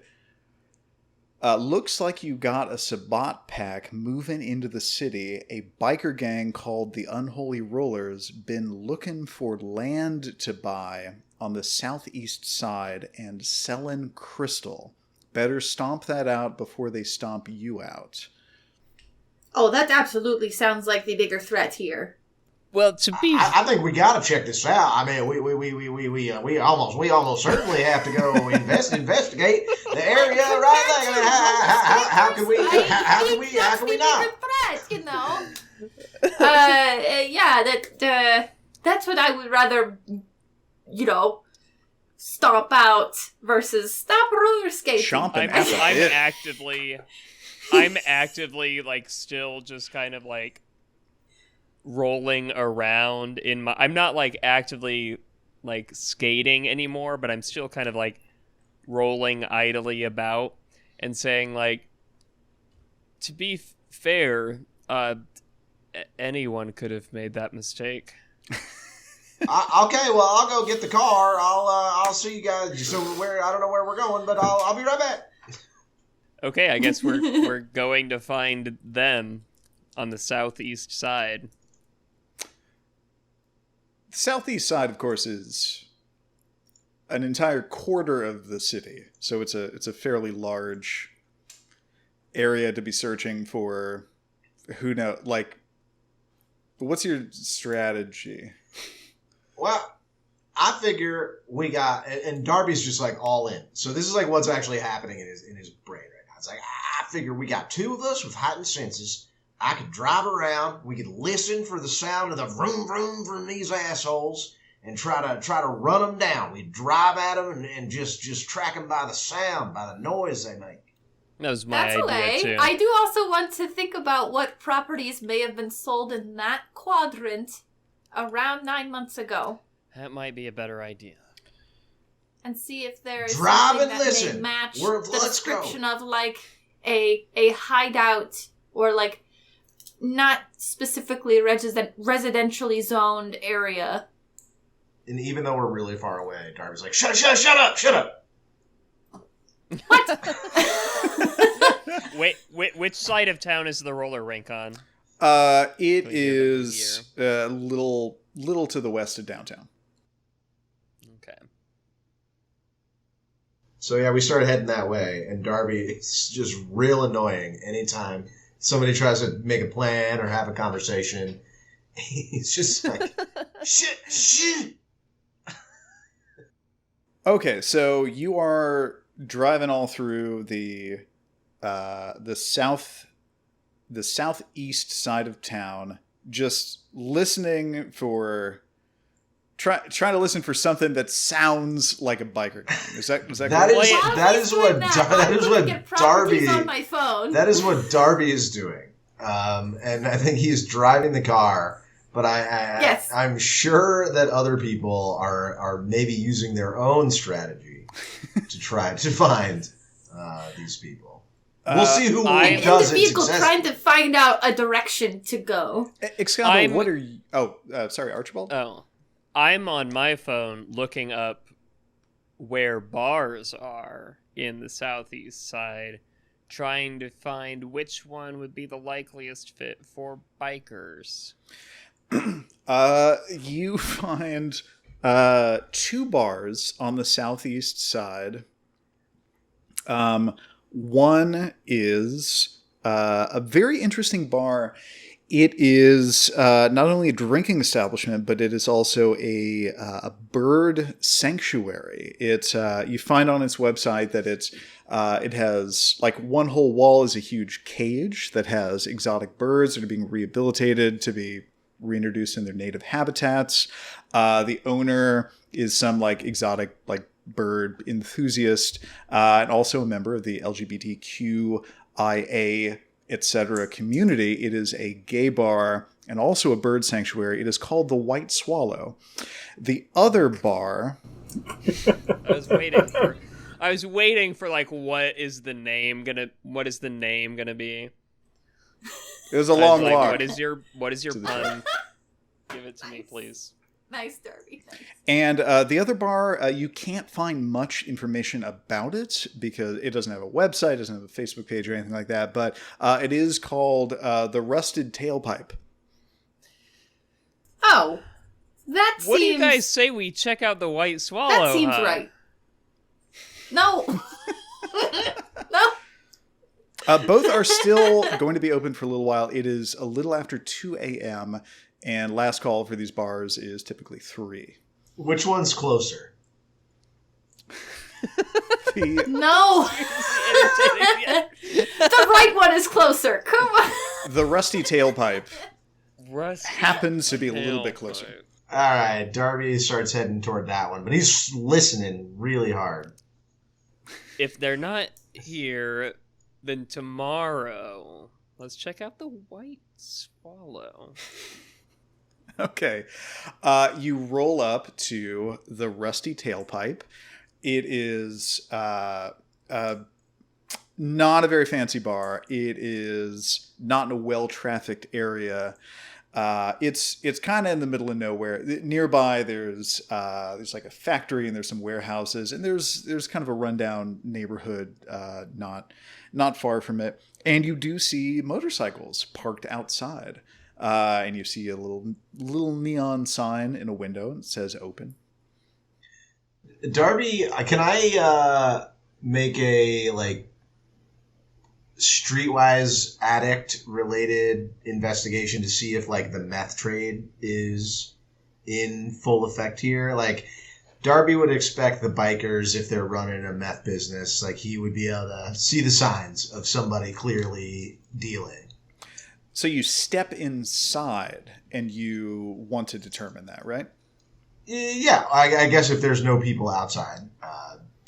looks like you got a Sabbat pack moving into the city. A biker gang called the Unholy Rollers been looking for land to buy on the southeast side and selling crystal. Better stomp that out before they stomp you out. Oh, that absolutely sounds like the bigger threat here. Well, to be, I think we got to check this out. I mean, we almost certainly have to go investigate the area right there. I mean, how can we not? Threat, you know. That's what I would rather, you know, stomp out versus stop roller skating. Chomping. I'm actively like still just kind of like rolling around in my. I'm not like actively like skating anymore, but I'm still kind of like rolling idly about and saying like, to be fair, anyone could have made that mistake. Okay, well, I'll go get the car. I'll see you guys. So I don't know where we're going, but I'll be right back. Okay, I guess we're going to find them on the southeast side. The southeast side, of course, is an entire quarter of the city, so it's a fairly large area to be searching for. Who knows? Like, what's your strategy? Well, I figure we got, and Darby's just like all in. So this is like what's actually happening in his brain right now. It's like, I figure we got two of us with heightened senses. I could drive around. We could listen for the sound of the vroom vroom from these assholes and try to run them down. We drive at them and just track them by the sound, by the noise they make. That was my idea too. I do also want to think about what properties may have been sold in that quadrant around 9 months ago. That might be a better idea. And see if there's drive something and that listen. may match Let's the description go. of like a hideout or like not specifically residentially zoned area. And even though we're really far away, Darby's like, shut up. Wait, which side of town is the roller rink on? It is a little to the west of downtown. Okay. So yeah, we started heading that way, and Darby, it's just real annoying anytime somebody tries to make a plan or have a conversation. He's just like, shit. Okay, so you are driving all through the southeast side of town, just listening for trying to listen for something that sounds like a biker gang. Is that correct? That is what Darby on my phone. That is what Darby is doing, and I think he's driving the car. But Yes. I'm sure that other people are maybe using their own strategy to try to find these people. We'll see who does in the it vehicle successfully. trying to find out a direction to go. Excalibur, what are you... Oh, sorry, Archibald? Oh. I'm on my phone looking up where bars are in the southeast side, trying to find which one would be the likeliest fit for bikers. You find two bars on the southeast side. One is a very interesting bar. It is not only a drinking establishment, but it is also a bird sanctuary. You find on its website that it has like one whole wall is a huge cage that has exotic birds that are being rehabilitated to be reintroduced in their native habitats. The owner is some like exotic like bird enthusiast and also a member of the LGBTQIA etc. community. It is a gay bar and also a bird sanctuary. It is called the White Swallow. The other bar. I was waiting for like what is the name gonna be? It was a long walk. What is your pun? Give it to me, please. Nice, Darby. Nice. And the other bar, you can't find much information about it because it doesn't have a website, doesn't have a Facebook page or anything like that. But it is called the Rusted Tailpipe. Oh, that seems... What do you guys say we check out the White Swallow? That seems right. No. No. Both are still going to be open for a little while. It is a little after 2 a.m., and last call for these bars is typically 3. Which one's closer? No. The right one is closer. Come on. The Rusty Tailpipe happens to be a little bit closer. All right, Darby starts heading toward that one, but he's listening really hard. If they're not here, then tomorrow, let's check out the White Swallow. Okay. You roll up to the Rusty Tailpipe. It is not a very fancy bar. It is not in a well-trafficked area. It's kind of in the middle of nowhere. Nearby, there's like a factory and there's some warehouses and there's kind of a rundown neighborhood not far from it. And you do see motorcycles parked outside. And you see a little neon sign in a window that says open. Darby, can I make a like streetwise addict related investigation to see if like the meth trade is in full effect here? Like Darby would expect the bikers, if they're running a meth business, like he would be able to see the signs of somebody clearly dealing. So you step inside and you want to determine that, right? Yeah, I guess if there's no people outside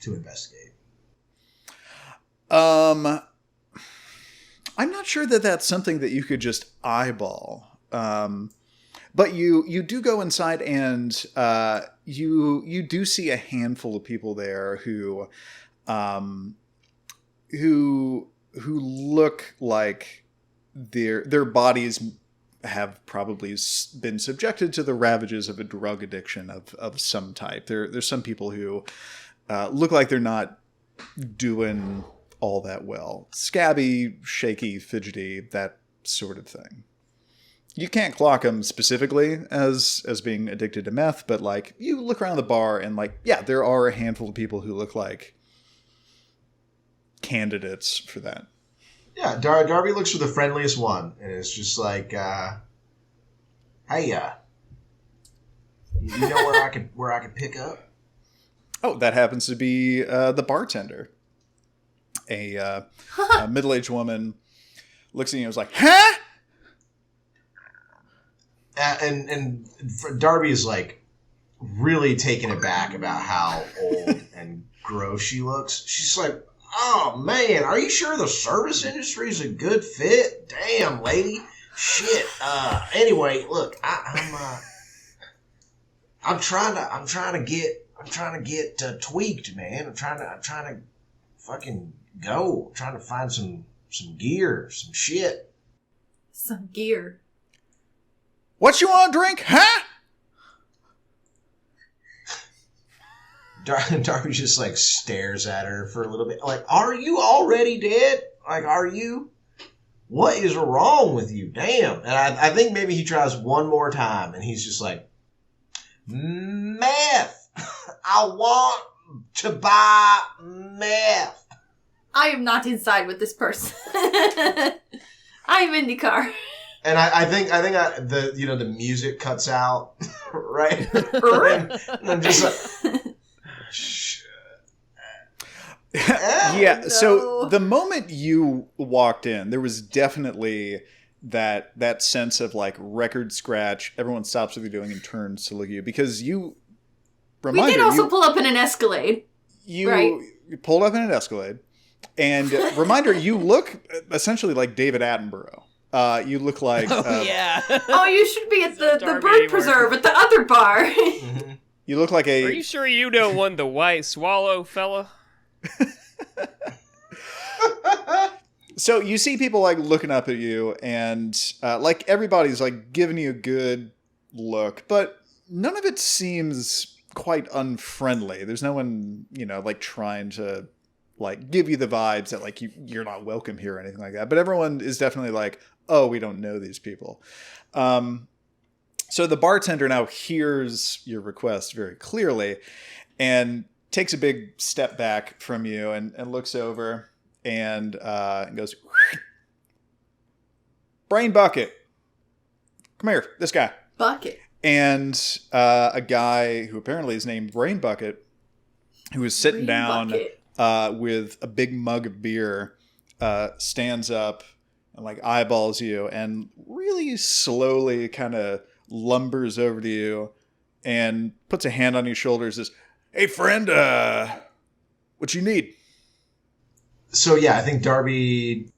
to investigate. I'm not sure that that's something that you could just eyeball. But you do go inside and you do see a handful of people there who look like their bodies have probably been subjected to the ravages of a drug addiction of some type. There's some people who look like they're not doing all that well. Scabby, shaky, fidgety, that sort of thing. You can't clock them specifically as being addicted to meth, but like you look around the bar and like, yeah, there are a handful of people who look like candidates for that. Yeah, Darby looks for the friendliest one, and it's just like, hey, you know where I could pick up? Oh, that happens to be the bartender. A middle-aged woman looks at you and is like, huh? And Darby is like really taken aback about how old and gross she looks. She's like, oh man, are you sure the service industry is a good fit? Damn, lady. Shit. Anyway, look, I'm trying to get tweaked, man. I'm trying to fucking go. I'm trying to find some gear, some shit. Some gear. What you want to drink, huh? Darby just like stares at her for a little bit. Like, are you already dead? Like, are you? What is wrong with you? Damn. And I think maybe he tries one more time and he's just like, meth. I want to buy meth. I am not inside with this person. I am in the car. And I think the music cuts out, right? and I'm just like, yeah. no. So the moment you walked in, there was definitely that sense of like record scratch. Everyone stops what they're doing and turns to look at you because you. We did also pull up in an Escalade. You pulled up in an Escalade, and reminder, you look essentially like David Attenborough. You look like... yeah. Oh, you should be at the Darby bird anymore. preserve at the other bar. You look like a... Are you sure you don't want the white swallow, fella? So you see people like looking up at you, and like everybody's like giving you a good look, but none of it seems quite unfriendly. There's no one, like trying to like give you the vibes that like you're not welcome here or anything like that. But everyone is definitely like, oh, we don't know these people. So the bartender now hears your request very clearly and takes a big step back from you and looks over and goes, Brain Bucket, come here, this guy. Bucket. And a guy who apparently is named Brain Bucket, who is sitting down with a big mug of beer, stands up and like eyeballs you and really slowly kind of lumbers over to you and puts a hand on your shoulder and says, hey friend, what you need? So yeah, I think Darby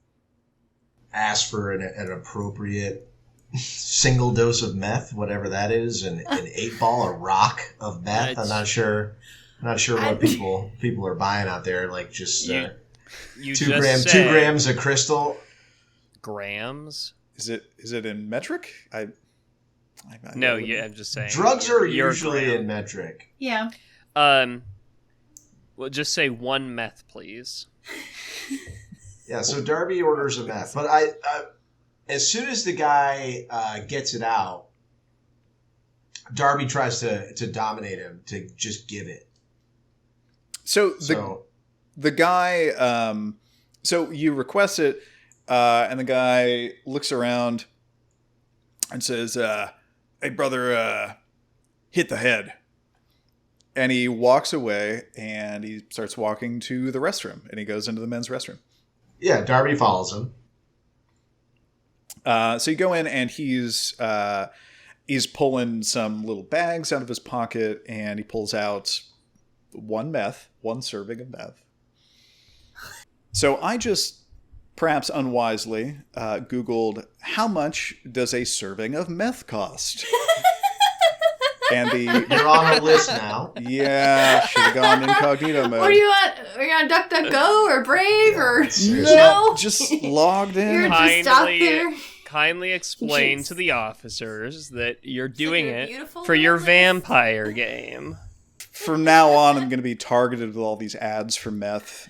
asked for an appropriate single dose of meth, whatever that is, an 8-ball, a rock of meth. I'm not sure what people are buying out there, like just you 2 grams of crystal. Grams? Is it in metric? No, yeah, I'm just saying. Drugs are usually in metric. Yeah. Well, just say 1 meth, please. Yeah, so Darby orders a meth, but I as soon as the guy gets it out, Darby tries to dominate him, to just give it. So the guy, so you request it, and the guy looks around and says, hey brother, hit the head. And he walks away and he starts walking to the restroom and he goes into the men's restroom. Yeah, Darby follows him. So you go in and he's pulling some little bags out of his pocket and he pulls out one serving of meth. So I just, perhaps unwisely, Googled, how much does a serving of meth cost? And you're on a list now. Yeah, should have gone incognito mode. What are you on DuckDuckGo or Brave or no? Just logged in. You're just out there. Kindly explain to the officers that you're doing it beautiful for your list. vampire game. From now on, I'm going to be targeted with all these ads for meth.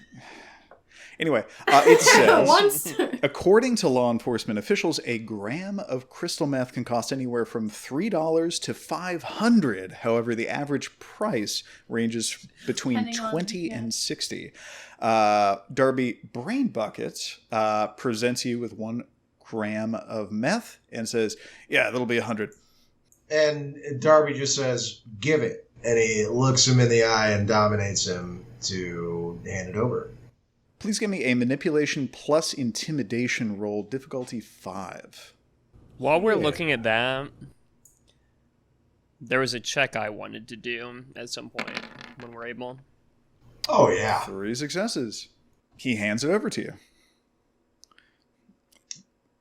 Anyway, it says, according to law enforcement officials, a gram of crystal meth can cost anywhere from $3 to $500. However, the average price ranges between $20 and $60. Darby Brain Bucket presents you with 1 gram of meth and says, yeah, that'll be $100. And Darby just says, give it. And he looks him in the eye and dominates him to hand it over. Please give me a manipulation plus intimidation roll, difficulty 5. While we're looking at that, there was a check I wanted to do at some point when we're able. Oh, yeah. 3 successes. He hands it over to you.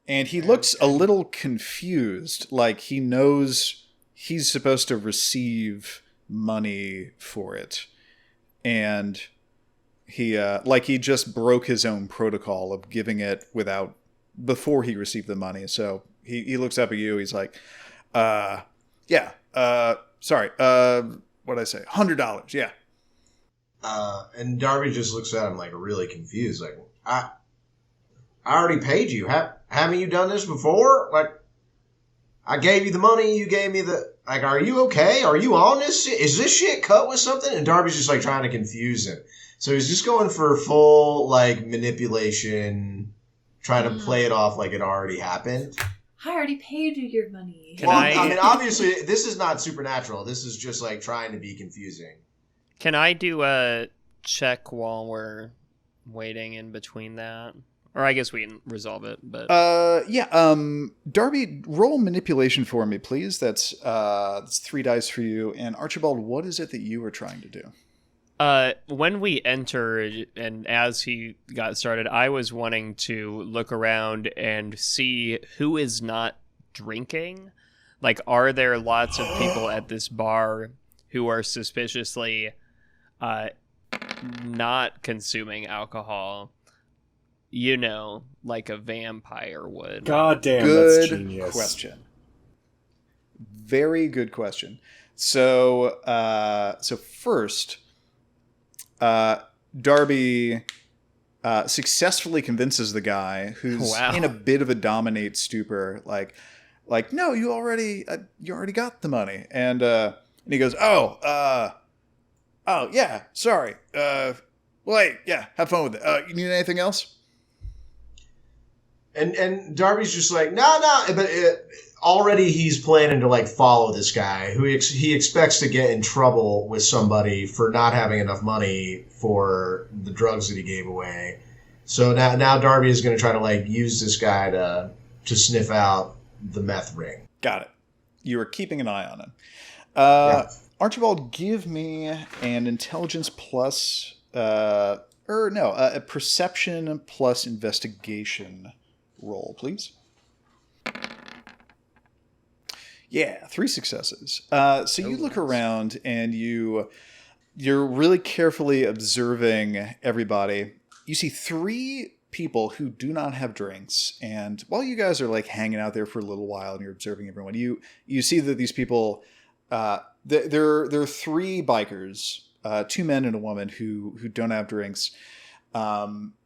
And he looks a little confused, like he knows he's supposed to receive money for it. And he just broke his own protocol of giving it before he received the money. So he looks up at you. He's like, sorry. What'd I say? $100. Yeah. And Darby just looks at him like really confused. Like, I already paid you. Haven't you done this before? Like, I gave you the money. You gave me like, are you okay? Are you on this shit? Is this shit cut with something? And Darby's just like trying to confuse him. So he's just going for full, like, manipulation, trying to play it off like it already happened. I already paid you your money. Can Well, I- I mean, obviously, this is not supernatural. This is just like trying to be confusing. Can I do a check while we're waiting in between that? Or I guess we can resolve it, but Darby, roll manipulation for me, please. That's 3 dice for you. And Archibald, what is it that you were trying to do? when we entered and as he got started, I was wanting to look around and see who is not drinking. Like, are there lots of people at this bar who are suspiciously not consuming alcohol? You know, like a vampire would. God damn, Good that's genius. question. Very good question. So first, Darby successfully convinces the guy who's in a bit of a dominate stupor, like no, you already got the money, and he goes, oh yeah, sorry, wait, yeah, have fun with it. You need anything else? And Darby's just like, no, but already he's planning to like follow this guy who he expects to get in trouble with somebody for not having enough money for the drugs that he gave away. So now Darby is going to try to like use this guy to sniff out the meth ring. Got it. You are keeping an eye on him. Yeah. Archibald, give me an intelligence plus, a perception plus investigation roll, please. Yeah, 3 successes. So you look around and you're really carefully observing everybody. You see 3 people who do not have drinks, and while you guys are like hanging out there for a little while and you're observing everyone, you see that these people, there are 3 bikers, 2 men and a woman who don't have drinks.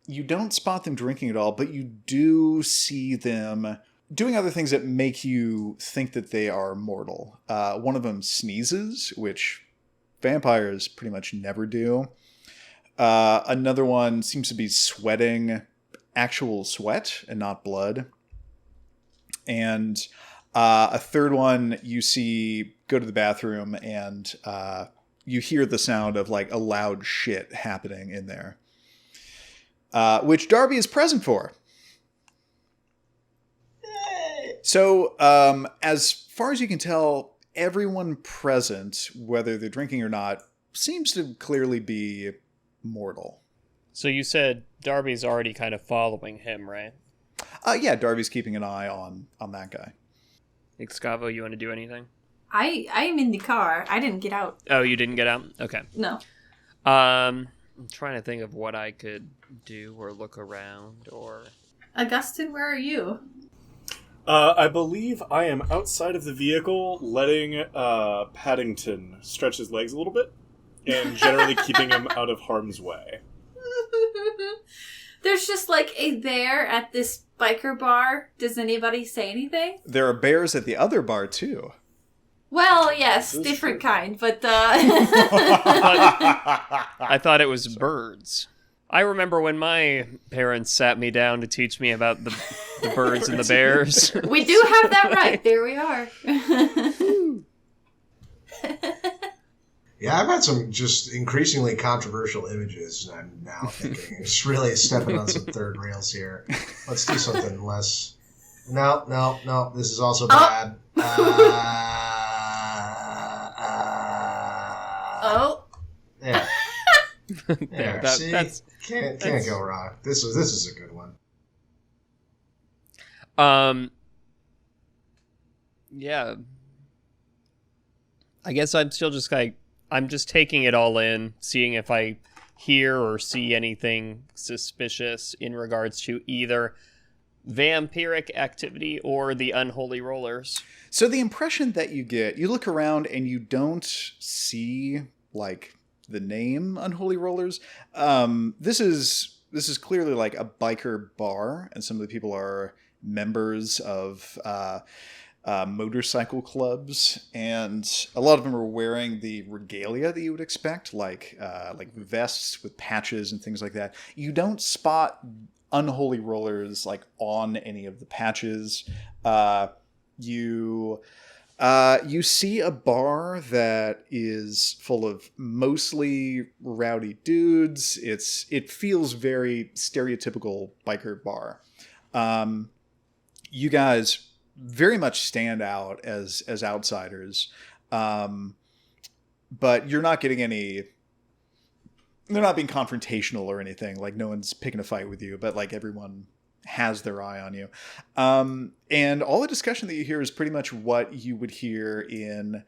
You don't spot them drinking at all, but you do see them doing other things that make you think that they are mortal. One of them sneezes, which vampires pretty much never do. Another one seems to be sweating actual sweat and not blood. And a third one you see go to the bathroom and you hear the sound of like a loud shit happening in there. Which Darby is present for. So, as far as you can tell, everyone present, whether they're drinking or not, seems to clearly be mortal. So you said Darby's already kind of following him, right? Yeah, Darby's keeping an eye on that guy. Excavo, you want to do anything? I'm in the car. I didn't get out. Oh, you didn't get out? Okay. No. I'm trying to think of what I could do or look around or... Augustine, where are you? I believe I am outside of the vehicle, letting Paddington stretch his legs a little bit, and generally keeping him out of harm's way. There's just like a bear at this biker bar. Does anybody say anything? There are bears at the other bar, too. Well, yes, That's different true. kind, but I thought it was birds. I remember when my parents sat me down to teach me about the birds and the bears. we do have that right. There we are. Yeah, I've had some just increasingly controversial images, and I'm now thinking it's really stepping on some third rails here. Let's do something less. No, this is also bad. Oh. Yeah. There, Yeah, see? that's Can't go wrong. This is a good one. yeah. I guess I'm still just like I'm just taking it all in, seeing if I hear or see anything suspicious in regards to either vampiric activity or the Unholy Rollers. So the impression that you get, you look around and you don't see, like, the name Unholy Rollers. This is clearly like a biker bar, and some of the people are members of motorcycle clubs, and a lot of them are wearing the regalia that you would expect, like vests with patches and things like that. You don't spot Unholy Rollers like on any of the patches. You see a bar that is full of mostly rowdy dudes. It feels very stereotypical biker bar. You guys very much stand out as outsiders, but you're not getting any. They're not being confrontational or anything. Like, no one's picking a fight with you, but like everyone has their eye on you. And all the discussion that you hear is pretty much what you would hear in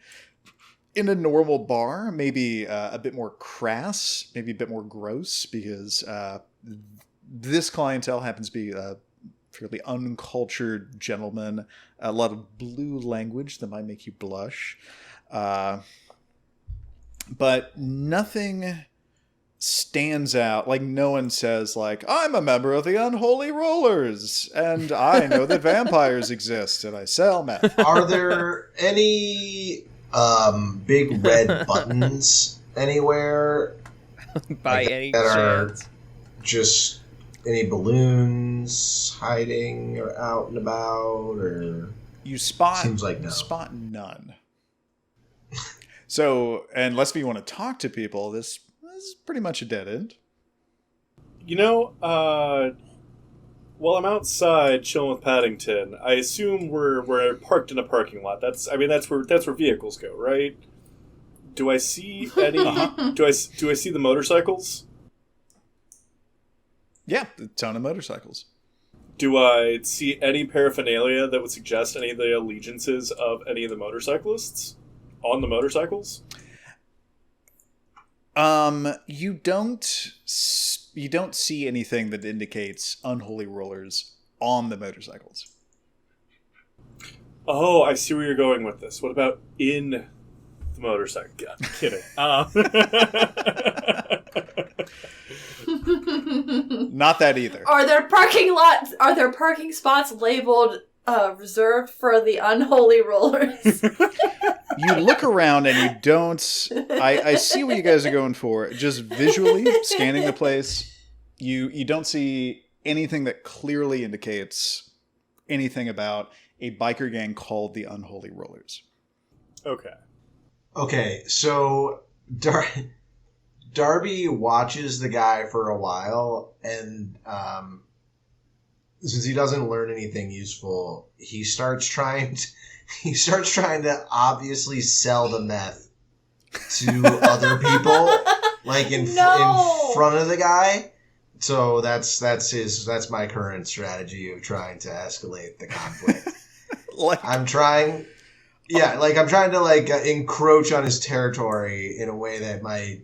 a normal bar, maybe a bit more crass, maybe a bit more gross, because this clientele happens to be a fairly uncultured gentleman, a lot of blue language that might make you blush. But nothing stands out. Like, no one says like, I'm a member of the Unholy Rollers and I know that vampires exist and I sell meth. Are there any big red buttons anywhere? By any that chance? Are just any balloons hiding or out and about, or You spot seems like no. spot none. So, unless we want to talk to people, this is pretty much a dead end. You know, while I'm outside chilling with Paddington, I assume we're parked in a parking lot. That's where vehicles go, right? Do I see any? Do I see the motorcycles? Yeah, a ton of motorcycles. Do I see any paraphernalia that would suggest any of the allegiances of any of the motorcyclists on the motorcycles? You don't see anything that indicates Unholy Rollers on the motorcycles. Oh, I see where you're going with this. What about in the motorcycle? God, I'm kidding. Not that either. Are there parking spots labeled reserved for the Unholy Rollers? You look around and you don't... I see what you guys are going for. Just visually scanning the place, you don't see anything that clearly indicates anything about a biker gang called the Unholy Rollers. Okay, So Darby watches the guy for a while, and since he doesn't learn anything useful, he starts trying to obviously sell the meth to other people, like in front of the guy. So that's my current strategy of trying to escalate the conflict. I'm trying to encroach on his territory in a way that might,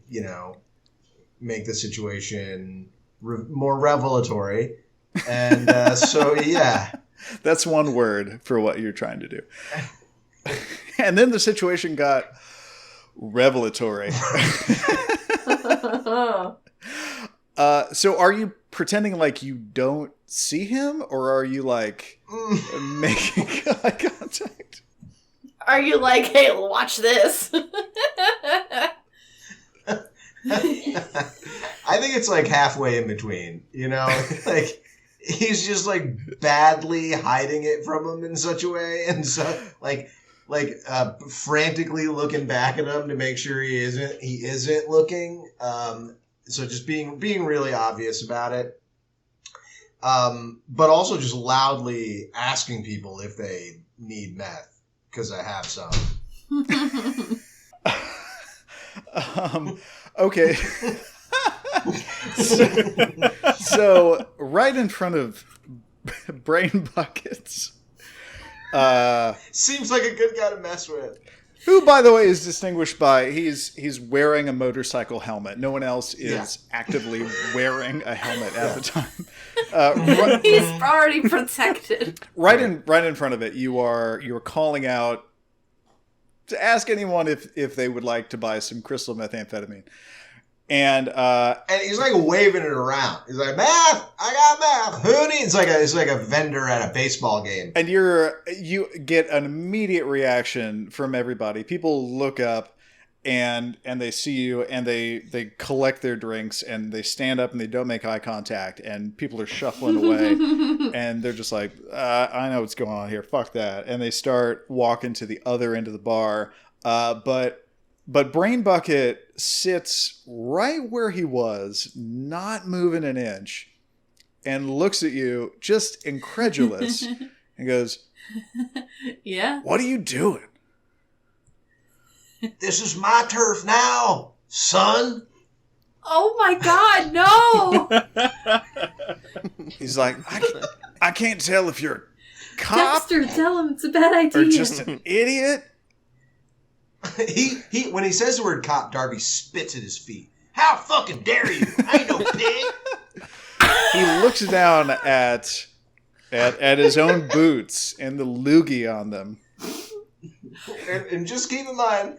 make the situation more revelatory. And so, yeah. That's one word for what you're trying to do. And then the situation got revelatory. So are you pretending like you don't see him, or are you like making eye contact? Are you like, hey, watch this? I think it's like halfway in between, like he's just like badly hiding it from him in such a way, and so like frantically looking back at him to make sure he isn't looking. So just being really obvious about it, but also just loudly asking people if they need meth, because I have some. Okay. so right in front of Brain Buckets. Seems like a good guy to mess with. Who, by the way, is distinguished by he's wearing a motorcycle helmet. No one else is actively wearing a helmet at the time. He's already protected. Right in front of it, you're calling out to ask anyone if they would like to buy some crystal methamphetamine. And he's like waving it around. He's like, meth! I got meth! Who needs? It's like a vendor at a baseball game. And you get an immediate reaction from everybody. People look up, and they see you, and they collect their drinks, and they stand up, and they don't make eye contact, and people are shuffling away, and they're just like, I know what's going on here, fuck that, and they start walking to the other end of the bar, but Brain Bucket sits right where he was, not moving an inch, and looks at you, just incredulous, and goes, Yeah? "What are you doing?" This is my turf now, son. Oh my god, no! He's like, I can't tell if you're a cop Dexter, tell him it's a bad idea. or just an idiot. He when he says the word cop, Darby spits at his feet. How fucking dare you? I ain't no pig. He looks down at his own boots and the loogie on them. And just keep in mind,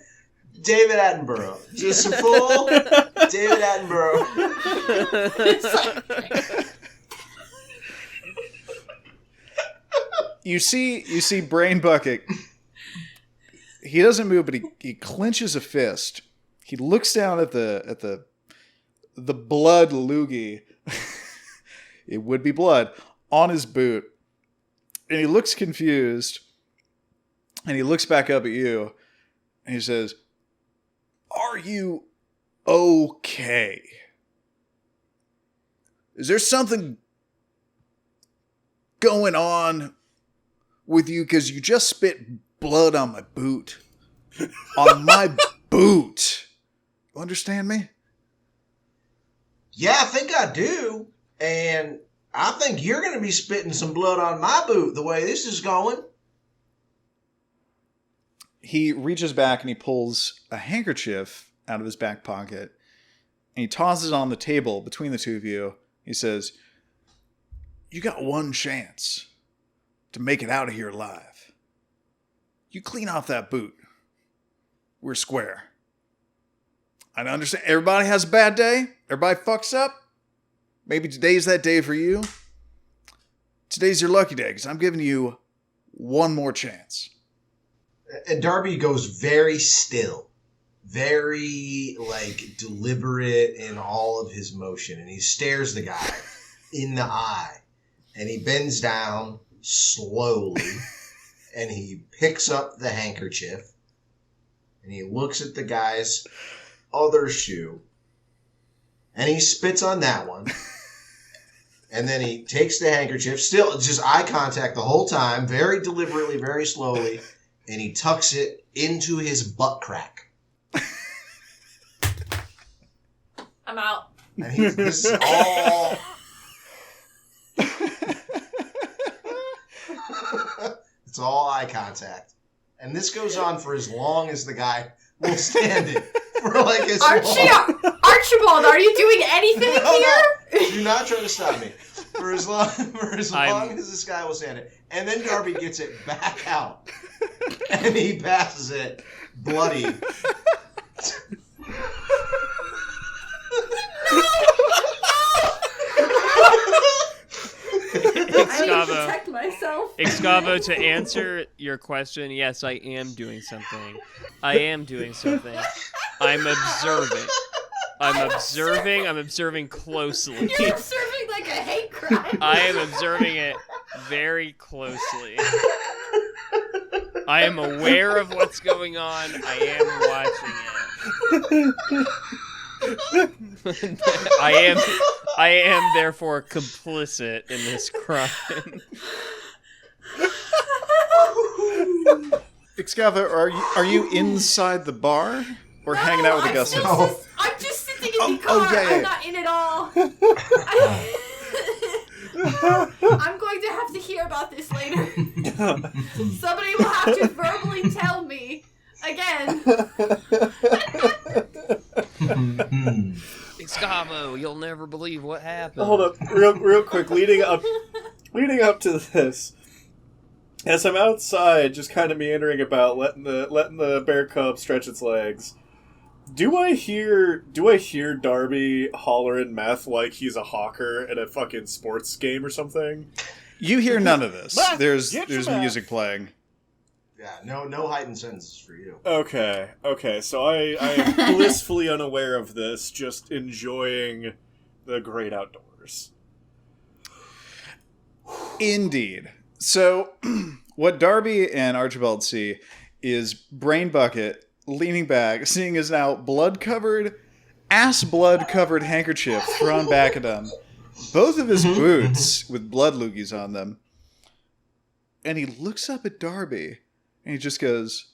David Attenborough. Just a full David Attenborough. You see Brain Bucket. He doesn't move, but he clenches a fist. He looks down at the blood loogie. It would be blood on his boot. And he looks confused. And he looks back up at you. And he says, "Are you okay? Is there something going on with you? Because you just spit blood on my boot." On my boot. You understand me? Yeah, I think I do. And I think you're going to be spitting some blood on my boot the way this is going. He reaches back and he pulls a handkerchief out of his back pocket and he tosses it on the table between the two of you. He says, "You got one chance to make it out of here alive. You clean off that boot. We're square. I understand everybody has a bad day. Everybody fucks up. Maybe today's that day for you. Today's your lucky day because I'm giving you one more chance." And Darby goes very still, very deliberate in all of his motion, and he stares the guy in the eye, and he bends down slowly, and he picks up the handkerchief, and he looks at the guy's other shoe, and he spits on that one, and then he takes the handkerchief, still just eye contact the whole time, very deliberately, very slowly, and he tucks it into his butt crack. I'm out. And this is all... It's all eye contact. And this goes on for as long as the guy will stand it. For as Archibald, are you doing anything here? Do not try to stop me. For as long as this guy will stand it. And then Darby gets it back out. And he passes it bloody. I need to protect myself. Excavo, to answer your question, yes, I am doing something. I'm observing. I'm observing closely. You're observing like a hate crime. I am observing it very closely. I am aware of what's going on. I am watching it. I am therefore complicit in this crime. Excava, are you inside the bar or hanging out with Augustine? I'm just sitting in the car. Yeah. I'm not in at all. I'm going to have to hear about this later. Somebody will have to verbally tell me again. Excavo, you'll never believe what happened. Hold up, real quick. Leading up to this, as I'm outside, just kind of meandering about, letting the bear cub stretch its legs. Do I hear Darby hollering meth like he's a hawker at a fucking sports game or something? You hear none of this. Meth, There's get your meth. music playing. Yeah, no heightened sentences for you. Okay. So I am blissfully unaware of this, just enjoying the great outdoors. Indeed. So, what Darby and Archibald see is Brain Bucket leaning back, seeing his now blood-covered handkerchief thrown back at him. Both of his boots with blood loogies on them. And he looks up at Darby, and he just goes,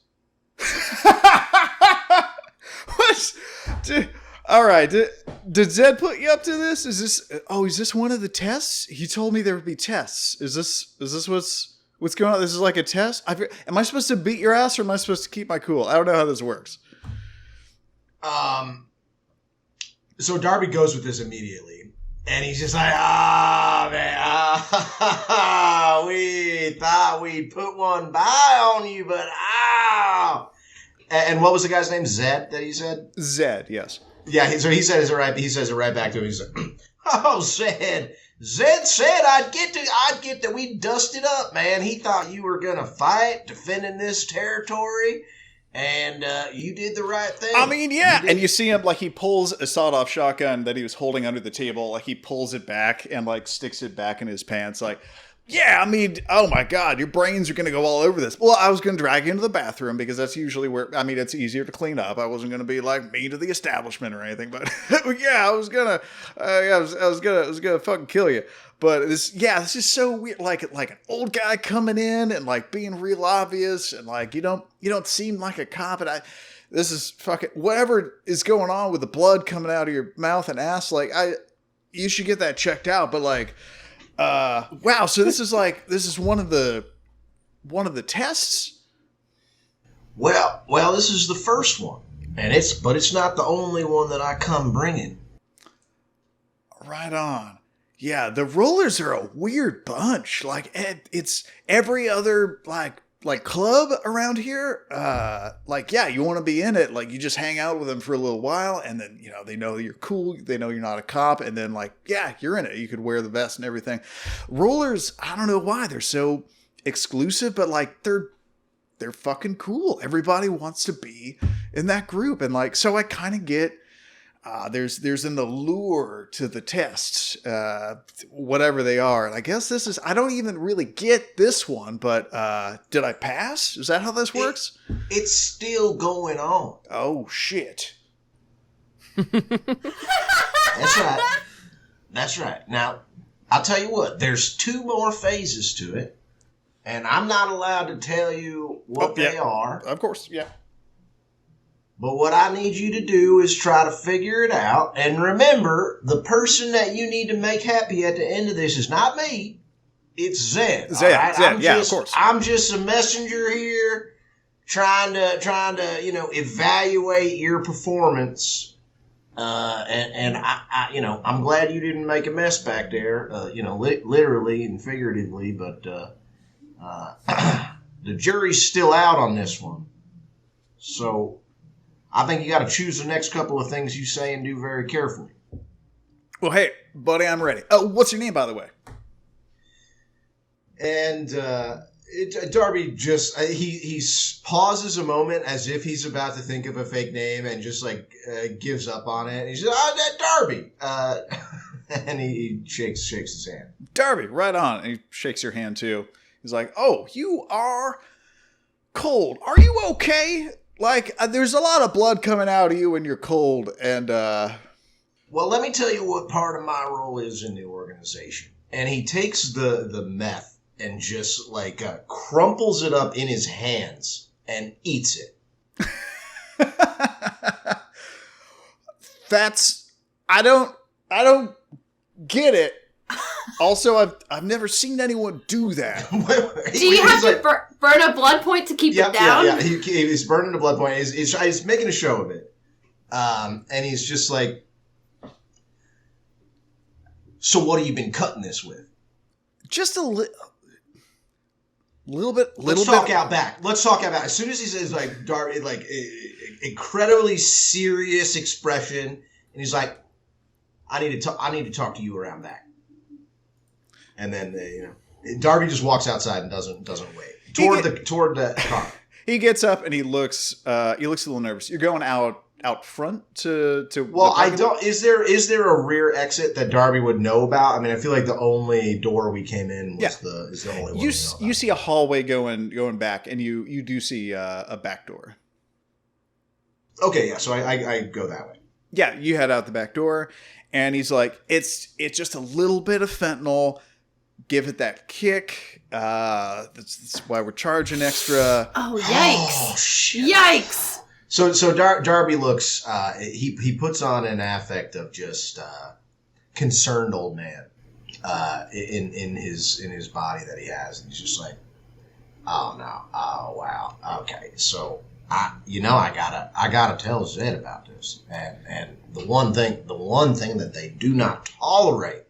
all right, did Zed put you up to this? Is this one of the tests? He told me there would be tests. Is this what's going on? This is like a test? Am I supposed to beat your ass, or am I supposed to keep my cool? I don't know how this works. So Darby goes with this immediately, and he's just like, we thought we'd put one by on you, but And what was the guy's name? Zed that he said? Zed, yes. Yeah, so he says it right back to him. He's like, oh, Zed said I'd get to, we dusted up, man. He thought you were going to fight, defending this territory. And you did the right thing. I mean, yeah. And you see him, like, he pulls a sawed-off shotgun that he was holding under the table. Like, he pulls it back and, like, sticks it back in his pants. Like, yeah, I mean, oh, my God, your brains are going to go all over this. Well, I was going to drag you into the bathroom because that's usually where, I mean, it's easier to clean up. I wasn't going to be, like, mean to the establishment or anything. But, yeah, I was going to fucking kill you. But this is so weird. Like an old guy coming in and like being real obvious, and like you don't seem like a cop. And this is fucking whatever is going on with the blood coming out of your mouth and ass. Like you should get that checked out. But like, wow. So this is one of the tests. Well, this is the first one, but it's not the only one that I come bringing. Right on. Yeah, the Rollers are a weird bunch. Like, it's every other, like club around here. Like, yeah, you want to be in it. Like, you just hang out with them for a little while, and then, they know you're cool. They know you're not a cop, and then, like, yeah, you're in it. You could wear the vest and everything. Rollers, I don't know why. They're so exclusive, but, like, they're fucking cool. Everybody wants to be in that group. And, like, so I kind of get... there's an allure to the tests, whatever they are. And I guess I don't even really get this one, but did I pass? Is that how this works? It's still going on. Oh, shit. That's right. Now, I'll tell you what, there's 2 more phases to it, and I'm not allowed to tell you what they are. Of course, yeah. But what I need you to do is try to figure it out. And remember, the person that you need to make happy at the end of this is not me. It's Zed. Zed, right? Zed, of course. I'm just a messenger here trying to evaluate your performance. And I'm glad you didn't make a mess back there, literally and figuratively. But the jury's still out on this one. So... I think you got to choose the next couple of things you say and do very carefully. Well, hey, buddy, I'm ready. Oh, what's your name, by the way? And Darby just he pauses a moment as if he's about to think of a fake name and just like gives up on it. And he says, "Oh, Darby," and he shakes his hand. Darby, right on. And he shakes your hand too. He's like, "Oh, you are cold. Are you okay?" Like, there's a lot of blood coming out of you when you're cold, and, Well, let me tell you what part of my role is in the organization. And he takes the meth and just, like, crumples it up in his hands and eats it. I don't get it. Also, I've never seen anyone do that. Do you have to burn a blood point to keep it down? Yeah. He's burning a blood point. He's making a show of it. And he's just like, so what have you been cutting this with? Just a little bit. Let's talk out back. As soon as he says, like, Darby, like, incredibly serious expression, and he's like, I need to talk to you around back. And then Darby just walks outside and doesn't wait toward the car. He gets up and he looks a little nervous. You're going out front to well, I don't. Is there a rear exit that Darby would know about? I mean, I feel like the only door we came in is the only one. You see a hallway going back, and you do see a back door. Okay, yeah. So I go that way. Yeah, you head out the back door, and he's like, "It's just a little bit of fentanyl. Give it that kick. That's why we're charging extra." Oh, yikes! Oh, shit. Yikes! So Darby looks. He puts on an affect of just concerned old man in his body that he has, and he's just like, oh no, oh wow, okay. So I gotta tell Zed about this, and the one thing that they do not tolerate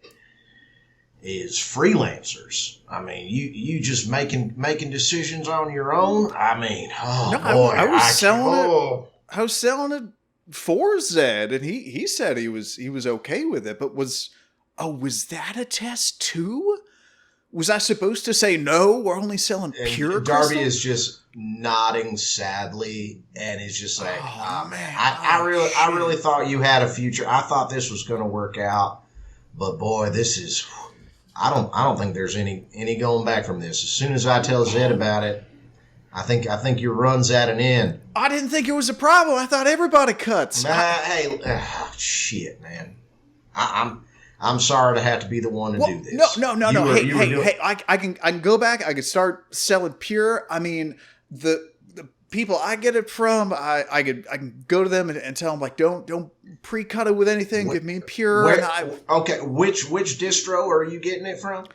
is freelancers. I mean, you just making decisions on your own. I mean, I was selling it for Zed, and he said he was okay with it. But was that a test too? Was I supposed to say no? We're only selling pure Darby crystal? is just nodding sadly, and is just like, oh man, I really thought you had a future. I thought this was going to work out, but boy, this is. I don't think there's any going back from this. As soon as I tell Zed about it, I think your run's at an end. I didn't think it was a problem. I thought everybody cuts. Shit, man. I'm sorry to have to be the one to do this. No. Hey, I can go back. I can start selling pure. I mean, the people I get it from, I can go to them and tell them like, don't pre-cut it with anything. Give me pure. Okay, which distro are you getting it from?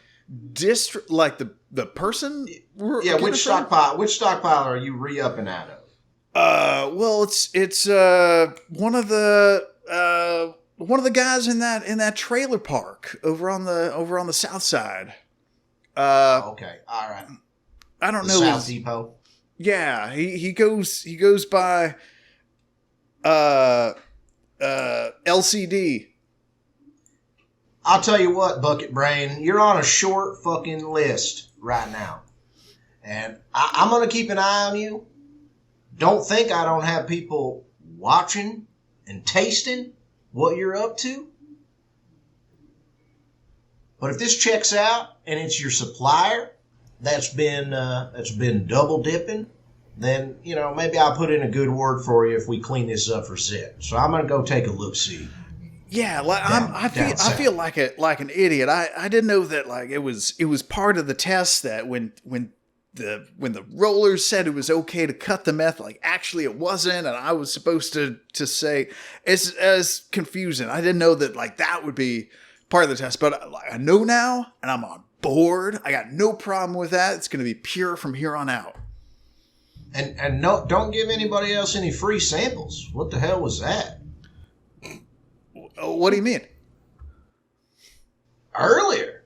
Like the person. Which stockpile are you re-upping out of? Well, it's one of the guys in that trailer park over on the south side. Okay, all right. I don't know. South Depot. Yeah, he goes by LCD. I'll tell you what, Bucket Brain, you're on a short fucking list right now. And I'm going to keep an eye on you. Don't think I don't have people watching and tasting what you're up to. But if this checks out and it's your supplier that's been double dipping, then, maybe I'll put in a good word for you if we clean this up for Zed. So I'm going to go take a look-see. Yeah, I feel like an idiot. I didn't know that like it was part of the test that when the rollers said it was okay to cut the meth, like actually it wasn't, and I was supposed to say it's confusing. I didn't know that like that would be part of the test, but I know now, and I'm on board. I got no problem with that. It's going to be pure from here on out. And no, don't give anybody else any free samples. What the hell was that? What do you mean? Earlier,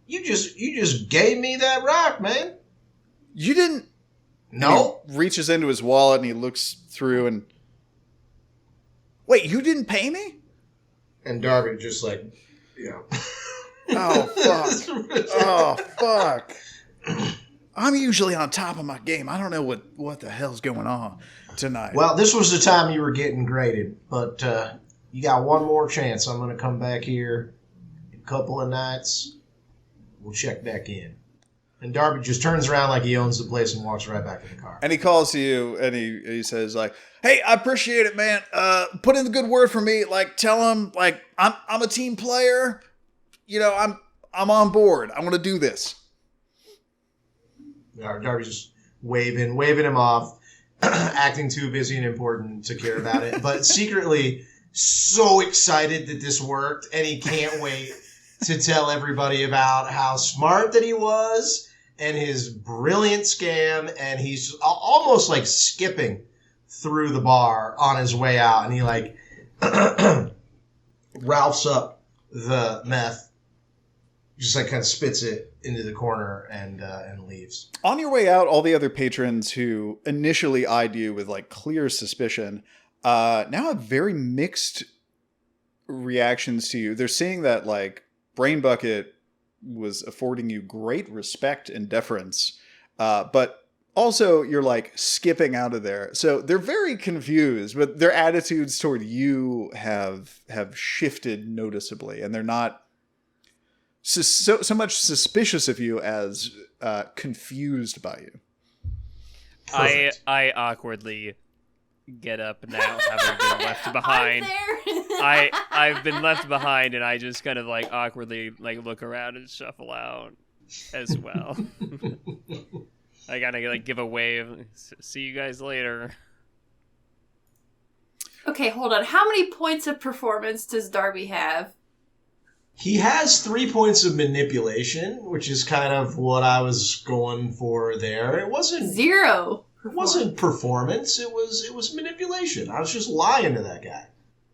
you just gave me that rock, man. You didn't. No. He reaches into his wallet and he looks through and. Wait, you didn't pay me? And Darby just like, Oh fuck! Oh fuck! I'm usually on top of my game. I don't know what the hell's going on tonight. Well, this was the time you were getting graded, but you got one more chance. I'm going to come back here in a couple of nights. We'll check back in. And Darby just turns around like he owns the place and walks right back in the car. And he calls to you and he says like, "Hey, I appreciate it, man. Put in the good word for me. Like, tell him like I'm a team player. I'm on board. I want to do this." Darby's just waving him off, acting too busy and important to care about it, but secretly so excited that this worked, and he can't wait to tell everybody about how smart that he was and his brilliant scam, and he's almost like skipping through the bar on his way out, and he like Ralphs up the meth, just like kind of spits it into the corner and leaves. On your way out, all the other patrons who initially eyed you with like clear suspicion now have very mixed reactions to you. They're seeing that like Brain Bucket was affording you great respect and deference, but also you're like skipping out of there. So they're very confused, but their attitudes toward you have shifted noticeably, and they're not so much suspicious of you as confused by you. Perfect. I awkwardly get up now, having been left behind. I'm there. I've been left behind, and I just kind of like awkwardly like look around and shuffle out as well. I gotta like give a wave. See you guys later. Okay, hold on. How many points of performance does Darby have? He has 3 points of manipulation, which is kind of what I was going for there. It wasn't 0. It wasn't performance. It was manipulation. I was just lying to that guy.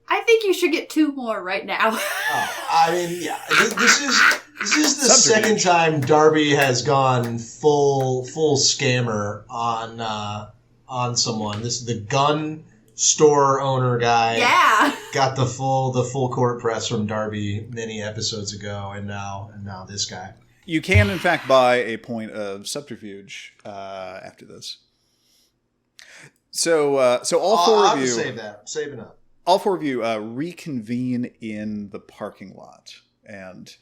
I think you should get 2 more right now. Oh, I mean, yeah. This is the second time Darby has gone full scammer on someone. This is the gun store owner guy. Yeah. Got the full court press from Darby many episodes ago, and now this guy. You can, in fact, buy a point of subterfuge after this. So all four I'll of you save that. I'm saving up. All four of you reconvene in the parking lot and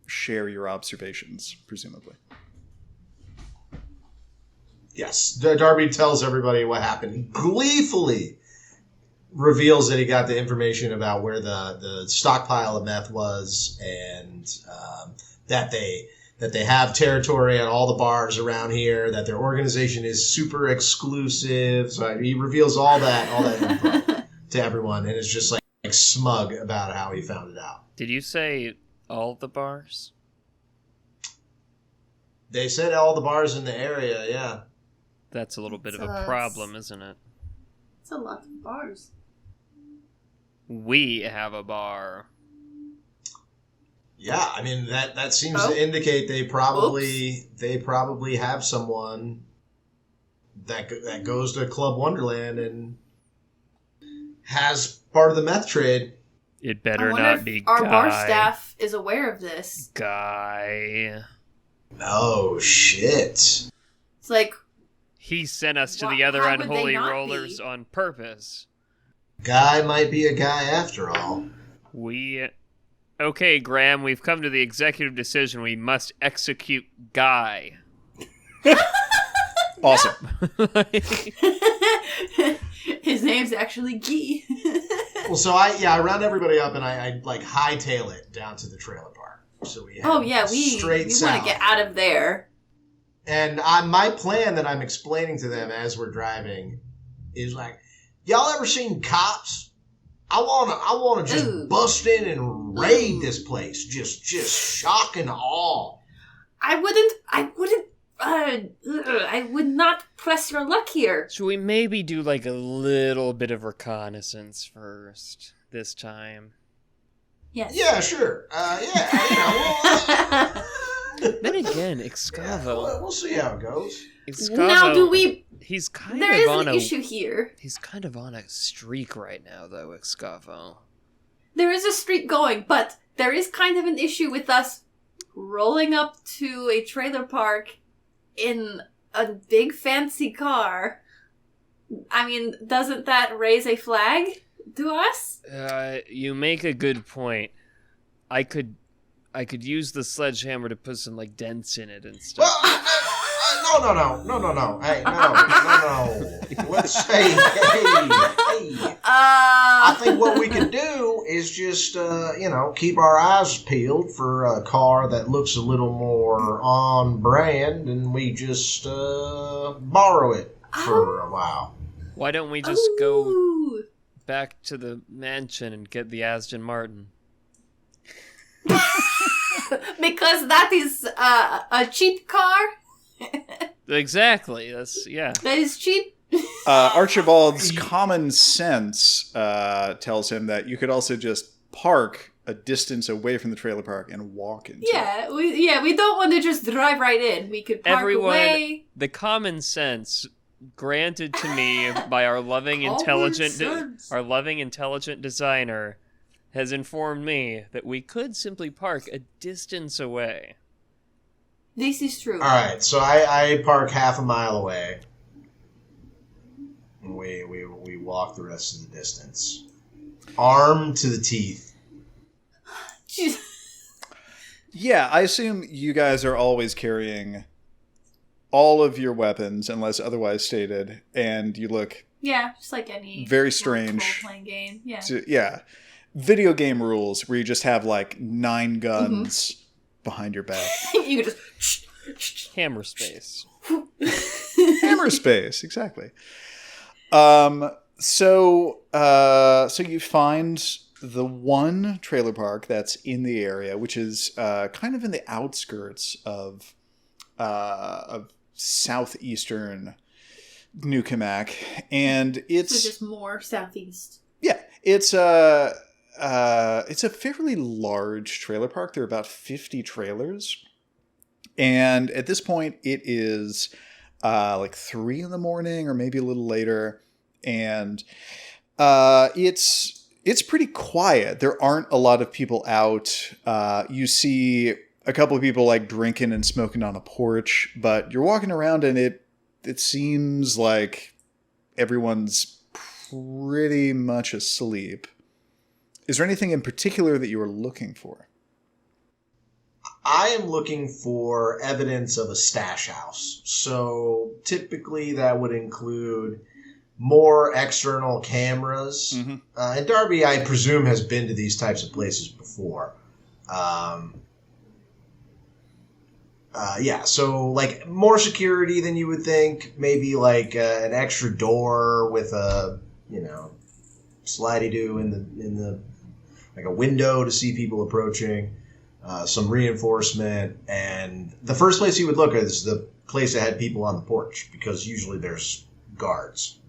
share your observations, presumably. Yes. Darby tells everybody what happened. He gleefully reveals that he got the information about where the stockpile of meth was, and that they have territory at all the bars around here, that their organization is super exclusive. So he reveals all that info to everyone, and is just like smug about how he found it out. Did you say all the bars? They said all the bars in the area, yeah. That's a little bit of a That's- problem, isn't it? It's a lot of bars. We have a bar. Yeah, I mean that seems to indicate they probably have someone that goes to Club Wonderland and has part of the meth trade. It better I wonder not if be our Guy. bar staff is aware of this. Guy. Oh shit! It's like, He sent us to Why- the other how would they Unholy not Rollers be? on purpose. Guy might be a guy after all. Okay, Graham, we've come to the executive decision. We must execute Guy. Awesome. his name's actually Guy. Well, so I round everybody up and I like hightail it down to the trailer park. So we Oh yeah, we straight want south. to get out of there. And my plan that I'm explaining to them as we're driving is like, y'all ever seen Cops? I wanna just Ooh. bust in and raid this place, just shock and awe. I would not press your luck here. Should we maybe do like a little bit of reconnaissance first this time? Yes. Yeah, sure. Yeah, Then again, yeah, Excavo. we'll see how it goes. Excavo. Now, do we? He's kind There of is on an a. issue here. He's kind of on a streak right now, though, Excavo. There is a streak going, but there is kind of an issue with us rolling up to a trailer park in a big fancy car. I mean, doesn't that raise a flag to us? You make a good point. I could use the sledgehammer to put some like dents in it and stuff. Well, no. Hey, no. Let's say, hey. I think what we can do is just, keep our eyes peeled for a car that looks a little more on brand, and we just borrow it for a while. Why don't we just go Ooh. back to the mansion and get the Aston Martin? Because that is a cheap car. Exactly. That is cheap. Archibald's common sense tells him that you could also just park a distance away from the trailer park and walk into it. We don't want to just drive right in. We could park away. The common sense granted to me by our loving, intelligent designer has informed me that we could simply park a distance away. This is true. All right, so I park half a mile away. We walk the rest of the distance, armed to the teeth. Yeah, I assume you guys are always carrying all of your weapons, unless otherwise stated, and you look Yeah, just like any very strange role-playing game. Yeah. yeah, video game rules where you just have like 9 guns behind your back. You could just Hammer space. Hammer space, exactly. So you find the one trailer park that's in the area, which is kind of in the outskirts of southeastern New Cammack, and it's just more southeast. Yeah, it's a fairly large trailer park. There are about 50 trailers, and at this point, it is like 3 in the morning or maybe a little later, and it's pretty quiet. There aren't a lot of people out. You see a couple of people like drinking and smoking on a porch, but you're walking around and it seems like everyone's pretty much asleep. Is there anything in particular that you are looking for? I am looking for evidence of a stash house. So typically that would include more external cameras. Mm-hmm. And Darby, I presume, has been to these types of places before. Yeah, so like more security than you would think. Maybe like an extra door with a, slidey-do in the like a window to see people approaching. Some reinforcement, and the first place you would look at is the place that had people on the porch, because usually there's guards.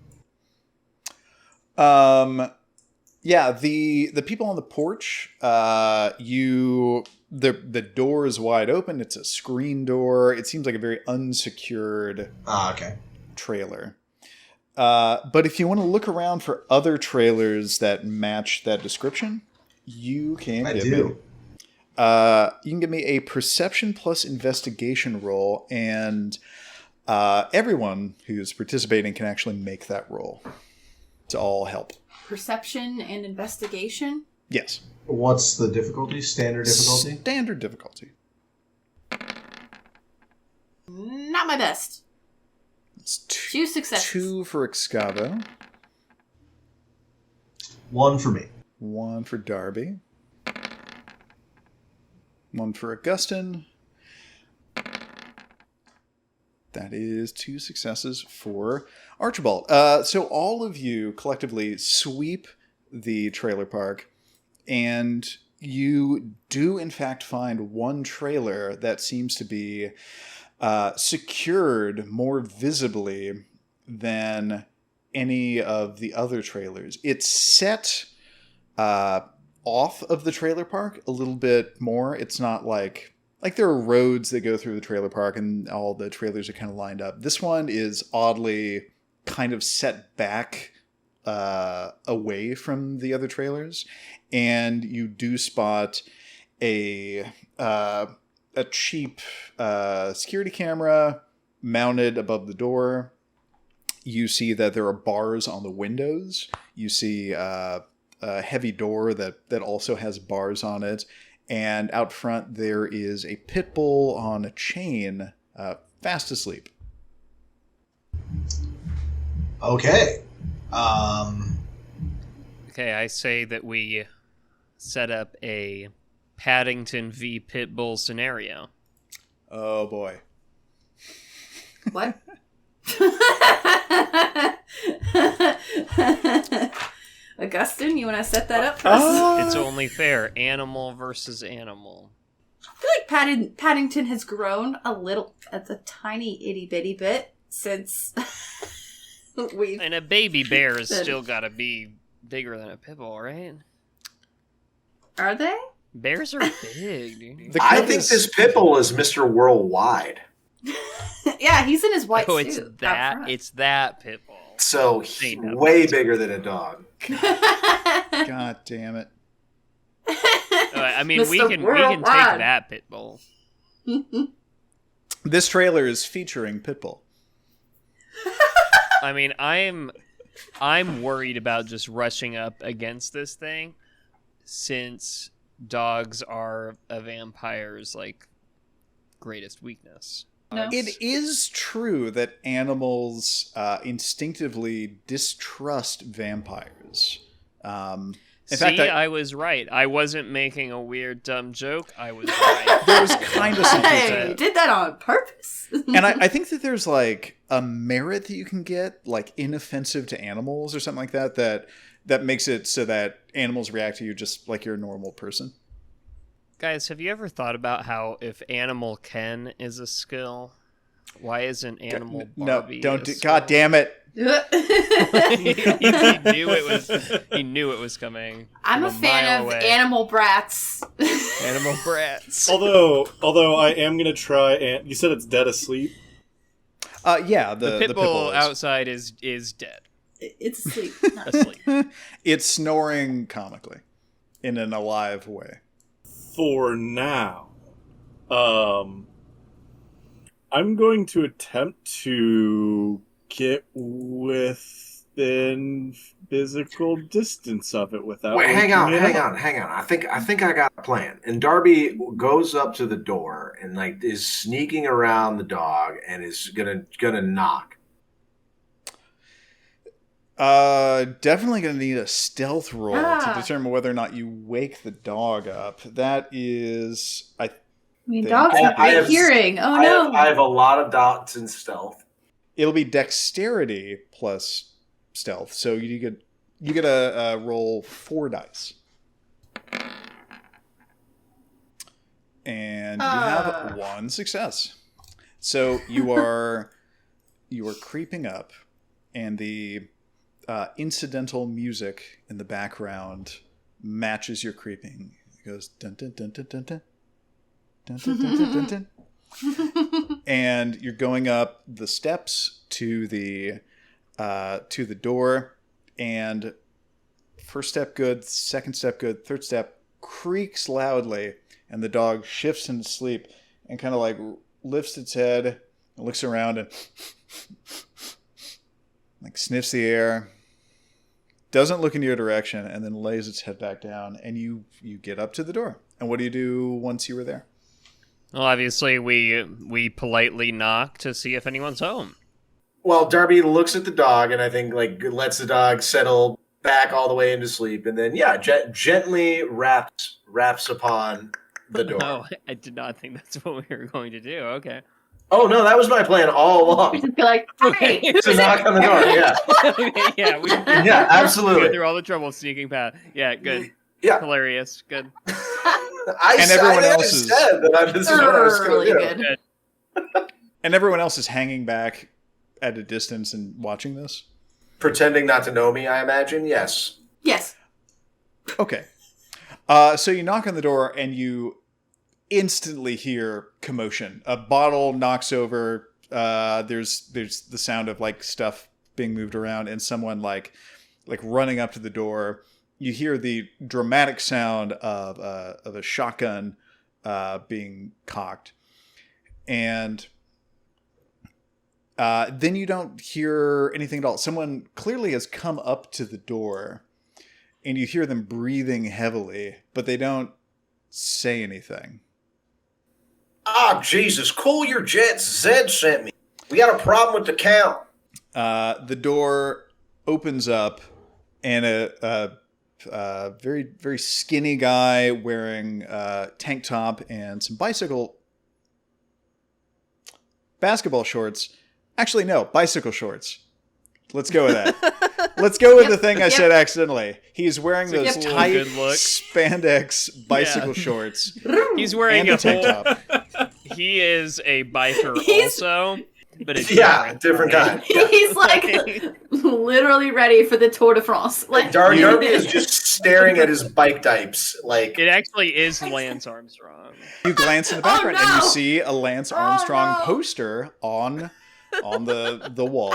Yeah, the people on the porch, the door is wide open. It's a screen door. It seems like a very unsecured trailer. But if you want to look around for other trailers that match that description, you can I give do. me. You can give me a perception plus investigation roll, and everyone who's participating can actually make that roll to all help. Perception and investigation? Yes. What's the difficulty? Standard difficulty? Standard difficulty. Not my best. It's 2 successes. 2 for Excavo. 1 for me. 1 for Darby. 1 for Augustine. That is 2 successes for Archibald. So all of you collectively sweep the trailer park, and you do in fact find one trailer that seems to be secured more visibly than any of the other trailers. It's set off of the trailer park a little bit more. It's not like there are roads that go through the trailer park and all the trailers are kind of lined up. This one is oddly kind of set back away from the other trailers, and you do spot a cheap security camera mounted above the door. You see that there are bars on the windows. You see a heavy door that also has bars on it. And out front, there is a pit bull on a chain, fast asleep. Okay. Okay, I say that we set up a Paddington v. Pitbull scenario. Oh, boy. What? Augustine, you want to set that up for us? It's only fair. Animal versus animal. I feel like Paddington has grown a tiny itty bitty bit since we've... And a baby bear has still got to be bigger than a pitbull, right? Are they? Bears are big, dude. I think this pitbull is Mr. Worldwide. Yeah, he's in his white Oh, suit. it's out that. front. It's that pitbull. So he's way bigger than a dog. God damn it. I mean, we Mr. can take Worldwide. that, Pitbull. This trailer is featuring Pitbull. I mean, I'm worried about just rushing up against this thing, since dogs are a vampire's like greatest weakness. No. It is true that animals instinctively distrust vampires. In fact, I was right. I wasn't making a weird, dumb joke. I was right. there was kind of something to Hey, that. you did that on purpose. And I think that there's like a merit that you can get, like inoffensive to animals or something like that makes it so that animals react to you just like you're a normal person. Guys, have you ever thought about how if Animal Ken is a skill, why isn't Animal No, Barbie don't a do. skill? God damn it! He knew it was coming. I'm a from fan mile of away. animal brats. Animal brats. Although I am gonna try. And you said it's dead asleep. Yeah, The the Pitbull is. outside is dead, It's asleep. asleep. It's snoring comically in an alive way. For now, I'm going to attempt to get within physical distance of it without. Wait, hang waking it on. up. I think I got a plan. And Darby goes up to the door and like is sneaking around the dog and is gonna knock. Definitely going to need a stealth roll to Ah. determine whether or not you wake the dog up. That is, I mean, Then- dogs have I great have- hearing. Oh I no. have a lot of dots in stealth. it'll be dexterity plus stealth. So you get a roll 4 dice, and you have 1 success. So you are creeping up, and the incidental music in the background matches your creeping. It goes dun dun dun dun dun dun dun dun dun dun dun. And you're going up the steps to the door, and first step good, second step good, third step creaks loudly, and the dog shifts into sleep and kind of like lifts its head and looks around and like sniffs the air, doesn't look in your direction, and then lays its head back down, and you get up to the door. And what do you do once you were there? Well, obviously, we politely knock to see if anyone's home. Well, Darby looks at the dog and I think like lets the dog settle back all the way into sleep, and then gently raps upon the door. Oh, I did not think that's what we were going to do. Okay. Oh no, that was my plan all We along. just be like, hey, To knock on the door. Yeah, Yeah, we yeah, we went absolutely. through all the trouble sneaking past. Yeah, good. Yeah. Hilarious. Good. And everyone else is- said that this is what I was going really to do. good. And everyone else is hanging back at a distance and watching this? Pretending not to know me, I imagine. Yes. Yes. Okay. So you knock on the door and you instantly hear commotion. A bottle knocks over. There's the sound of like stuff being moved around and someone like running up to the door. You hear the dramatic sound of a shotgun being cocked, and then you don't hear anything at all. Someone clearly has come up to the door, and you hear them breathing heavily, but they don't say anything. Ah, Jesus, cool your jets. Zed sent me. We got a problem with the count. The door opens up, and a very, very skinny guy wearing a tank top and some basketball shorts. Actually, no, bicycle shorts. Let's go with that. Let's go with the thing I said accidentally. He's wearing those It's a tight good look. spandex bicycle shorts He's wearing and a a tank whole. top. He is a biker He's- also, but it's Yeah, different kind. He's like literally ready for the Tour de France. Like Darby is just staring at his bike types. Like, It actually is Lance Armstrong. You glance in the background and no! you see a Lance Armstrong no! poster on the wall,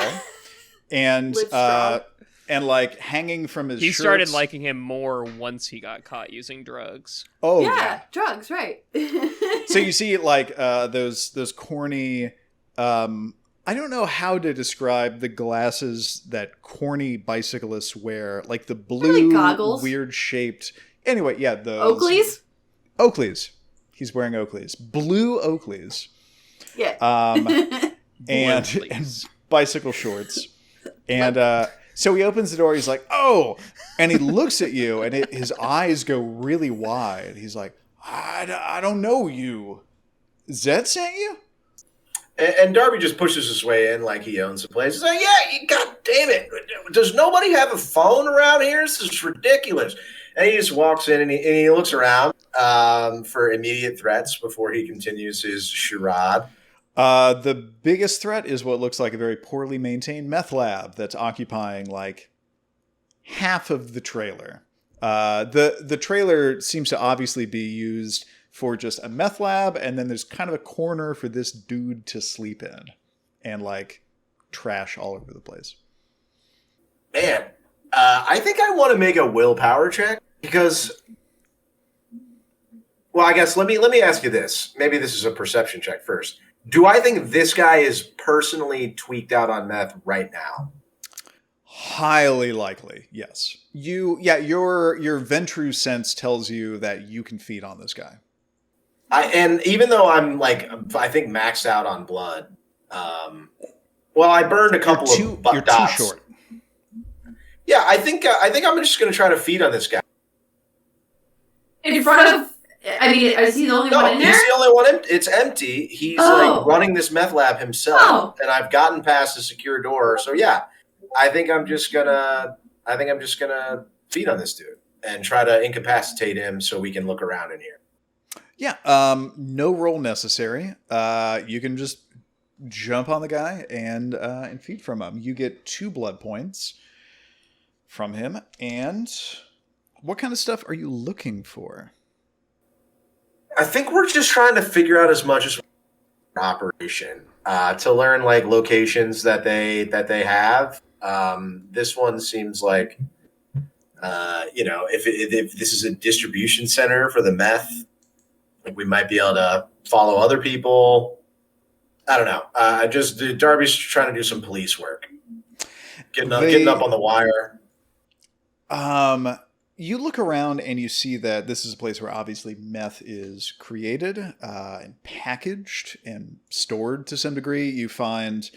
and Livestrong. and like hanging from his He shirts. started liking him more once he got caught using drugs. Oh yeah, drugs, right. So you see like those corny I don't know how to describe the glasses that corny bicyclists wear, like the blue like goggles. weird shaped. Anyway, yeah, those Oakleys? Oakleys. He's wearing Oakleys. Blue Oakleys. Yeah. And bicycle shorts. And so he opens the door, he's like, "Oh," and he looks at you, and his eyes go really wide. He's like, I don't know you. Zed sent you? And Darby just pushes his way in like he owns the place. He's like, "Yeah, God damn it. Does nobody have a phone around here? This is ridiculous." And he just walks in and he looks around for immediate threats before he continues his charade. The biggest threat is what looks like a very poorly maintained meth lab that's occupying like half of the trailer. The trailer seems to obviously be used for just a meth lab, and then there's kind of a corner for this dude to sleep in, and like trash all over the place. Man, I think I want to make a willpower check because, well, I guess let me ask you this. Maybe this is a perception check first. Do I think this guy is personally tweaked out on meth right now? Highly likely, yes. Your Ventru sense tells you that you can feed on this guy. And even though I'm like, I think maxed out on blood. Well, I burned a couple of butt dots. Too short. Yeah, I think I'm just going to try to feed on this guy. In front of, I mean, is he the only one in there? He's the only one. It's empty. He's like running this meth lab himself, and I've gotten past the secure door. So yeah, I think I'm just gonna feed on this dude and try to incapacitate him so we can look around in here. Yeah, no roll necessary. You can just jump on the guy and feed from him. You get 2 blood points from him. And what kind of stuff are you looking for? I think we're just trying to figure out as much as operation to learn like locations that they have. This one seems like if this is a distribution center for the meth, like we might be able to follow other people. I don't know. Darby's trying to do some police work, getting up on the wire. You look around and you see that this is a place where obviously meth is created and packaged and stored to some degree. You find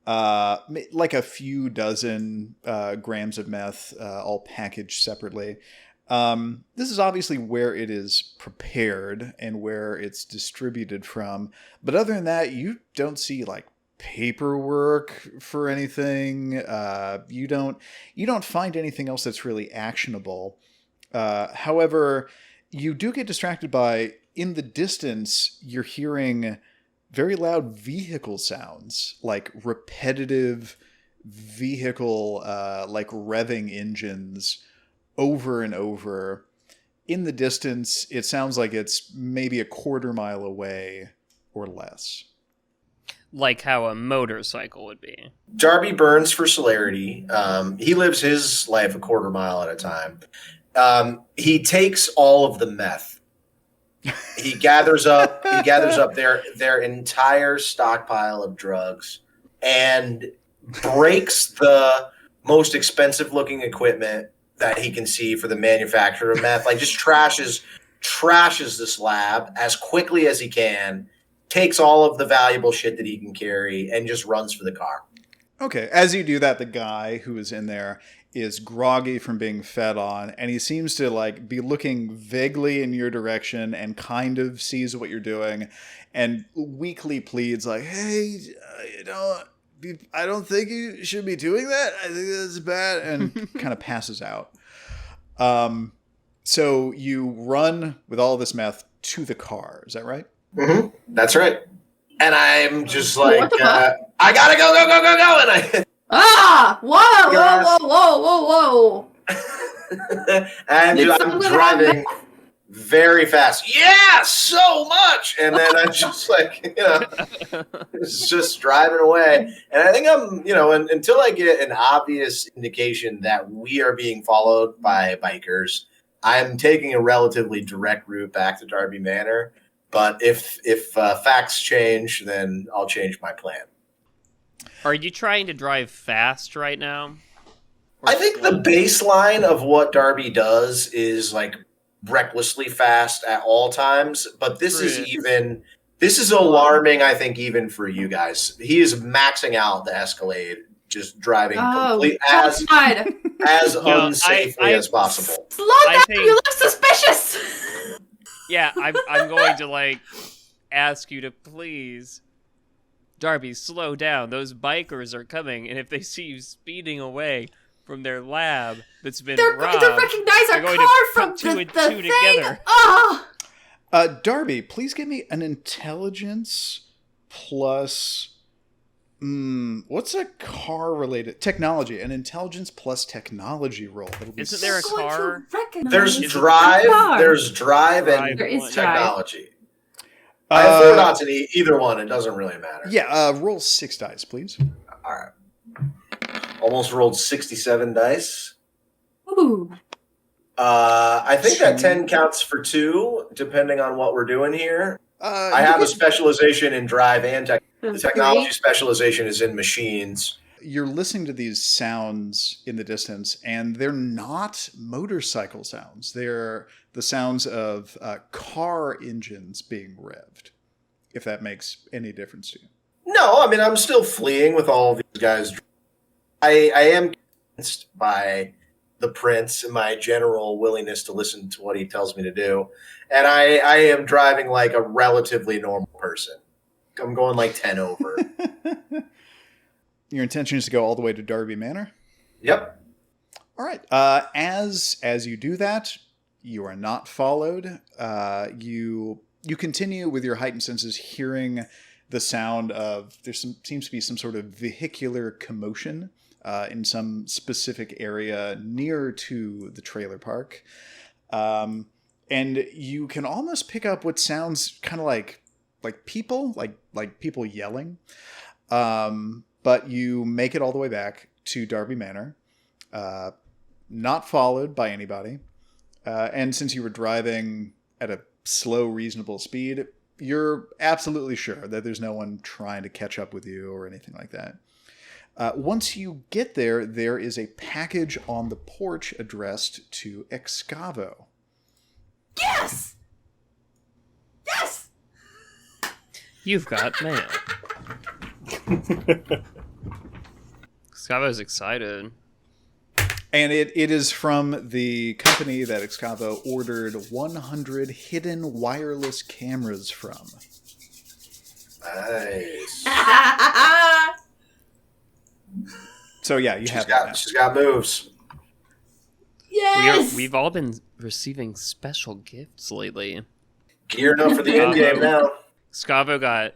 like a few dozen grams of meth all packaged separately. This is obviously where it is prepared and where it's distributed from. But other than that, you don't see like paperwork for anything. You don't find anything else that's really actionable. However, you do get distracted by, in the distance, you're hearing very loud vehicle sounds, like repetitive vehicle, like revving engines over and over. In the distance, it sounds like it's maybe a quarter mile away or less. Like how a motorcycle would be. Darby burns for celerity. He lives his life a quarter mile at a time. He takes all of the meth. He gathers up their entire stockpile of drugs and breaks the most expensive looking equipment that he can see for the manufacture of meth. Like just trashes this lab as quickly as he can, takes all of the valuable shit that he can carry, and just runs for the car. Okay. As you do that, the guy who is in there is groggy from being fed on, and he seems to like be looking vaguely in your direction and kind of sees what you're doing and weakly pleads like, "Hey, I don't think you should be doing that. I think that's bad," and kind of passes out. So you run with all this meth to the car. Is that right? Mm-hmm. That's right. And I'm just like, I gotta go, and Whoa! and I'm driving very fast. Yeah, so much. And then I'm just like, it's just driving away. And I think I'm, until I get an obvious indication that we are being followed by bikers, I'm taking a relatively direct route back to Darby Manor. But if facts change, then I'll change my plan. Are you trying to drive fast right now? I think the baseline of what Darby does is like recklessly fast at all times, but this is alarming, I think, even for you guys. He is maxing out the Escalade, just driving as unsafely as possible. Slow down, you look suspicious! Yeah, I'm going to ask you to please, Darby, slow down. Those bikers are coming, and if they see you speeding away from their lab that's been robbed, they recognize our car from the thing. Together. Oh! Darby, please give me an intelligence plus. What's a car-related technology? An intelligence plus technology roll. Isn't there a car? There's drive. There's drive and there is technology. I have 4 dots in either one. It doesn't really matter. Yeah. Roll 6 dice, please. All right. Almost rolled 67 dice. Ooh. I think that 10 counts for 2, depending on what we're doing here. I have a specialization in drive and tech. The technology specialization is in machines. You're listening to these sounds in the distance, and they're not motorcycle sounds. They're the sounds of car engines being revved, if that makes any difference to you. No, I mean, I'm still fleeing with all of these guys. I am convinced by the prince and my general willingness to listen to what he tells me to do. And I am driving like a relatively normal person. I'm going like 10 over. Your intention is to go all the way to Darby Manor? Yep. All right. As you do that, you are not followed. You continue with your heightened senses hearing the sound of seems to be some sort of vehicular commotion in some specific area near to the trailer park. And you can almost pick up what sounds kind of like people, like people yelling. But you make it all the way back to Darby Manor, not followed by anybody. And since you were driving at a slow, reasonable speed, you're absolutely sure that there's no one trying to catch up with you or anything like that. Once you get there, there is a package on the porch addressed to Excavo. Yes! Yes! You've got mail. Excavo's excited. And it is from the company that Excavo ordered 100 hidden wireless cameras from. Nice. So yeah, she's got moves. Yes! We've all been receiving special gifts lately. Geared up for the end game now. Excavo got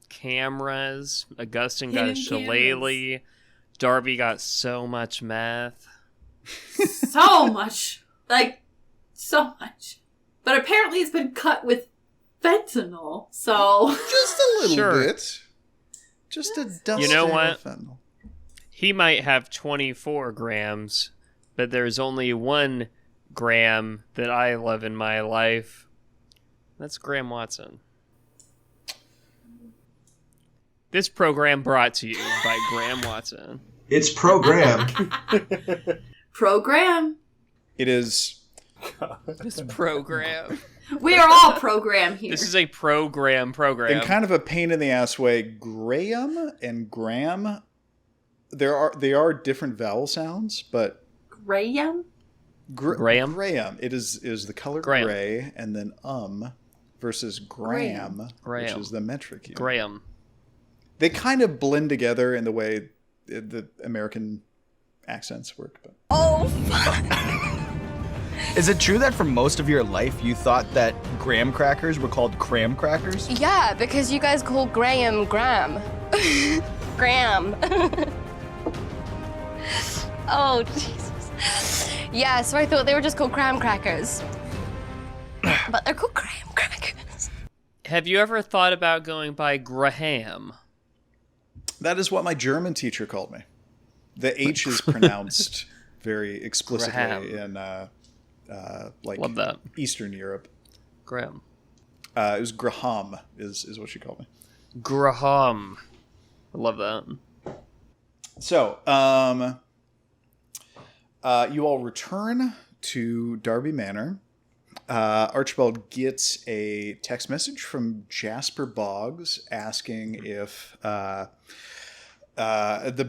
cameras. Augustine got a shillelagh. Darby got so much meth. So much. So much. But apparently it's been cut with fentanyl, so... Just a little bit. Just a dust. You know what? Of fentanyl. He might have 24 grams, but there's only 1 gram that I love in my life. That's Graham Watson. This program brought to you by Graham Watson. It's program. Program. It is. This program. We are all program here. This is a program. In kind of a pain in the ass way, Graham and Graham, they are different vowel sounds, but Graham? Graham? Graham. It is the color Graham. gray, and then versus Graham, which is the metric unit. Graham. They kind of blend together in the way the American accents work. But. Oh, Is it true that for most of your life you thought that graham crackers were called cram crackers? Yeah, because you guys call Graham Graham. Graham. Oh, Jesus. Yeah, so I thought they were just called graham crackers. but they're called graham crackers. Have you ever thought about going by Graham? That is what my German teacher called me. The H is pronounced very explicitly Graham. in like Love that. Eastern Europe. Graham. It was Graham is what she called me. Graham. I love that. So, you all return to Darby Manor. Archibald gets a text message from Jasper Boggs asking if the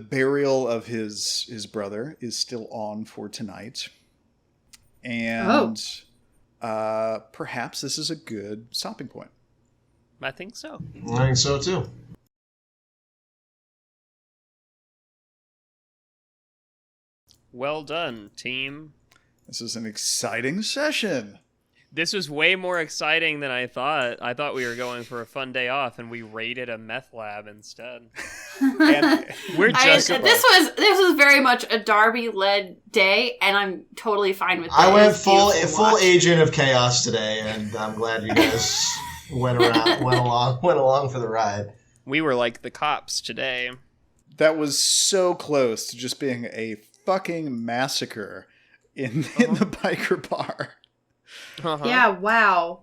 burial of his brother is still on for tonight. And perhaps this is a good stopping point. I think so. I think so too. Well done, team. This is an exciting session. This was way more exciting than I thought. I thought we were going for a fun day off, and we raided a meth lab instead. And We're just this was very much a Darby-led day, and I'm totally fine with that. I went It's beautiful to full watch. agent of chaos today, and I'm glad you guys went along for the ride. we were like the cops today. that was so close to just being a fucking massacre in the biker bar. Yeah, wow.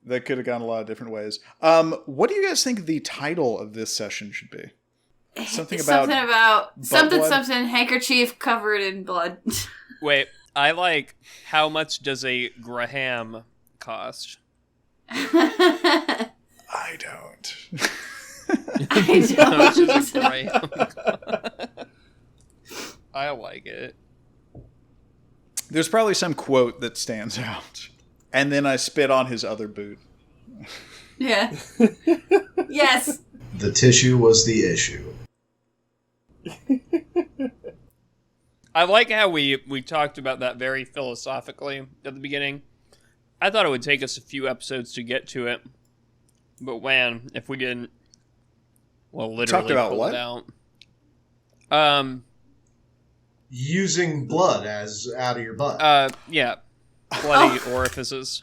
That could have gone a lot of different ways. What do you guys think the title of this session should be? Something about something handkerchief covered in blood. Wait, I like how much does a Graham cost? I don't. How much is a Graham cost? I like it. There's probably some quote that stands out. And then I spit on his other boot. Yeah. Yes. The tissue was the issue. I like how we talked about that very philosophically at the beginning. I thought it would take us a few episodes to get to it. But man, if we didn't, well, literally Talked about pull what? it out. Using blood as out of your butt. Yeah. Bloody orifices.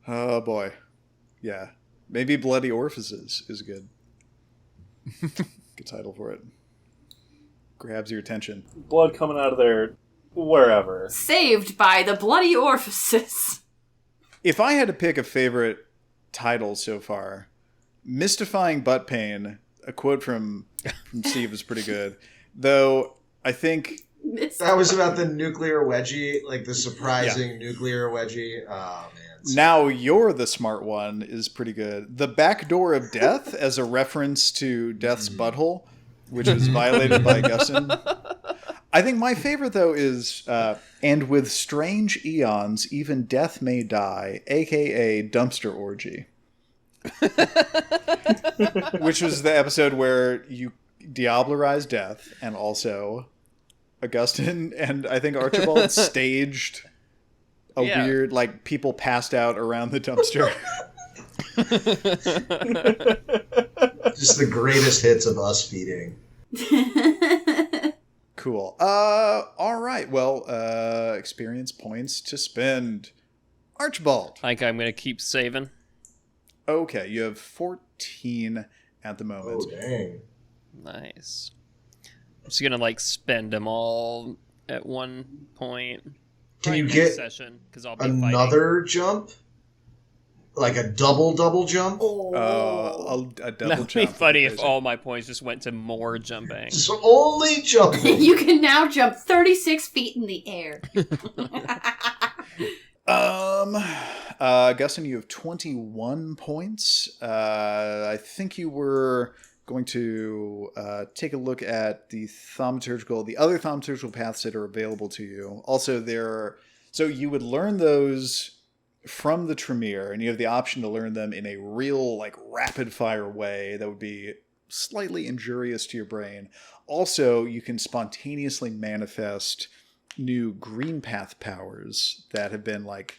Oh boy. Yeah. Maybe Bloody Orifices is good. Good title for it. Grabs your attention. Blood coming out of there wherever. Saved by the bloody orifices. If I had to pick a favorite title so far, Mystifying Butt Pain, a quote from Steve is pretty good. Though I think That was about the nuclear wedgie, like the surprising nuclear wedgie. Oh, man. Now You're the Smart One is pretty good. The Back Door of Death as a reference to Death's butthole, which was violated by Gustin. I think my favorite, though, is And with Strange Eons, Even Death May Die, a.k.a. Dumpster Orgy. Which was the episode where you diablerized death, and also Augustine and I think Archibald staged a weird, like, people passed out around the dumpster. Just the greatest hits of us feeding. Cool. All right. Well, experience points to spend. Archibald. I think I'm going to keep saving. Okay, you have 14 at the moment. Oh, dang. Nice. I'm just going to, like, spend them all at one point. Can you Next get session, 'cause I'll be another jump? Like a double jump? A double That would jump. be funny if all my points just went to more jumping. Just only jumping. You can now jump 36 feet in the air. Gustin, you have 21 points. I think you were going to take a look at the other thaumaturgical paths that are available to you. Also, so you would learn those from the Tremere, and you have the option to learn them in a real, like, rapid fire way that would be slightly injurious to your brain. Also, you can spontaneously manifest new green path powers that have been, like,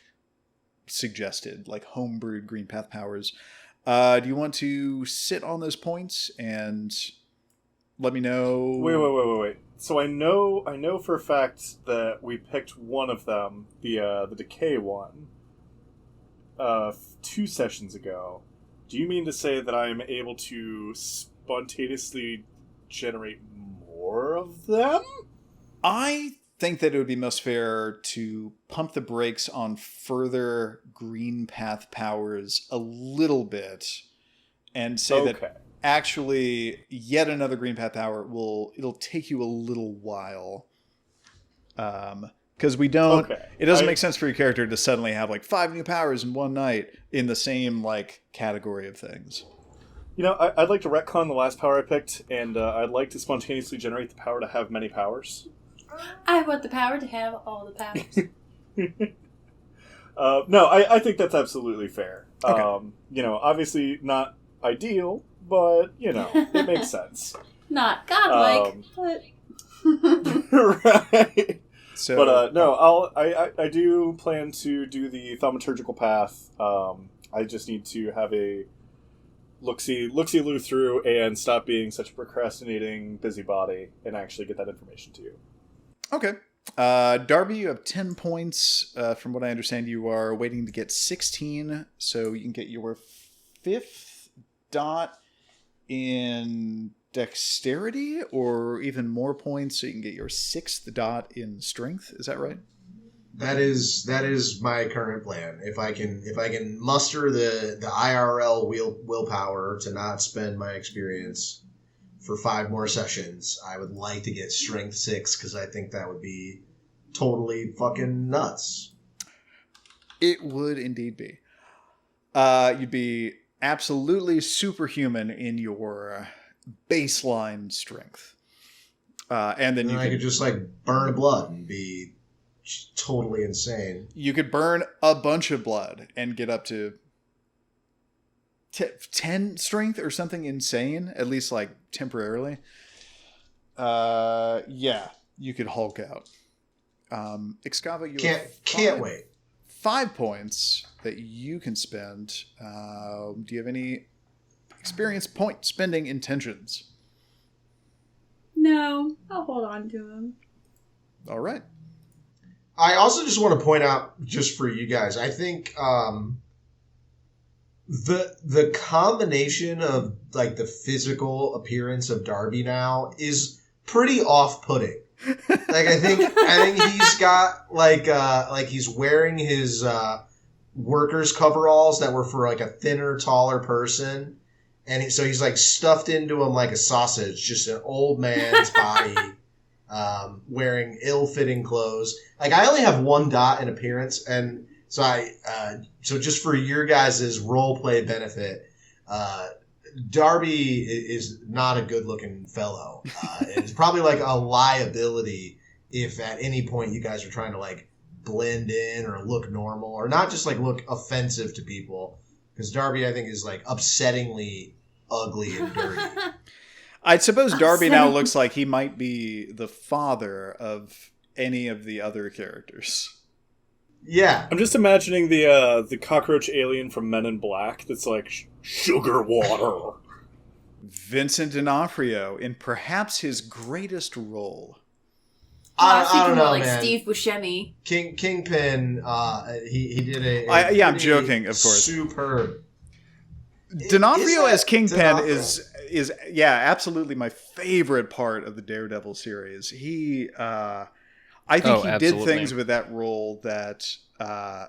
suggested, like homebrewed green path powers. Do you want to sit on those points and let me know? Wait. So I know for a fact that we picked one of them, the decay one, 2 sessions ago. Do you mean to say that I am able to spontaneously generate more of them? I think that it would be most fair to pump the brakes on further green path powers a little bit and say that actually yet another green path power it'll take you a little while. Because we don't, it doesn't make sense for your character to suddenly have like 5 new powers in one night in the same like category of things. You know, I'd like to retcon the last power I picked, and I'd like to spontaneously generate the power to have many powers. I want the power to have all the powers. No, I think that's absolutely fair. Okay. You know, obviously not ideal, but, you know, it makes sense. Not godlike, but... Right. So, But no, I do plan to do the thaumaturgical path. I just need to have a look-see-loo through and stop being such a procrastinating busybody and actually get that information to you. Okay. Darby, you have 10 points. From what I understand, you are waiting to get 16, so you can get your 5th dot in dexterity, or even more points, so you can get your 6th dot in strength. Is that right? That is my current plan. If I can muster the IRL willpower to not spend my experience for 5 more sessions, I would like to get strength 6 because I think that would be totally fucking nuts. It would indeed be. You'd be absolutely superhuman in your baseline strength, and then I could just like burn blood and be totally insane. You could burn a bunch of blood and get up to 10 strength or something insane, at least like temporarily. Yeah, you could Hulk out. Excava, you can't wait. 5 points that you can spend. Do you have any experience point spending intentions? No, I'll hold on to him. All right. I also just want to point out, just for you guys, I think the combination of like the physical appearance of Darby now is pretty off-putting. Like I think he's got like he's wearing his workers' coveralls that were for like a thinner, taller person, and so he's like stuffed into him like a sausage, just an old man's body. Wearing ill-fitting clothes. Like I only have 1 dot in appearance, and so so just for your guys' role play benefit, Darby is not a good-looking fellow. It's probably like a liability if at any point you guys are trying to like blend in or look normal, or not just like look offensive to people, because Darby I think is like upsettingly ugly and dirty. I suppose Darby now looks like he might be the father of any of the other characters. Yeah. I'm just imagining the cockroach alien from Men in Black that's like sugar water. Vincent D'Onofrio in perhaps his greatest role. I don't know, like man. Steve Buscemi. Kingpin, he did a I'm joking, of course. Superb. D'Onofrio as Kingpin is absolutely my favorite part of the Daredevil series. He I think he did things with that role that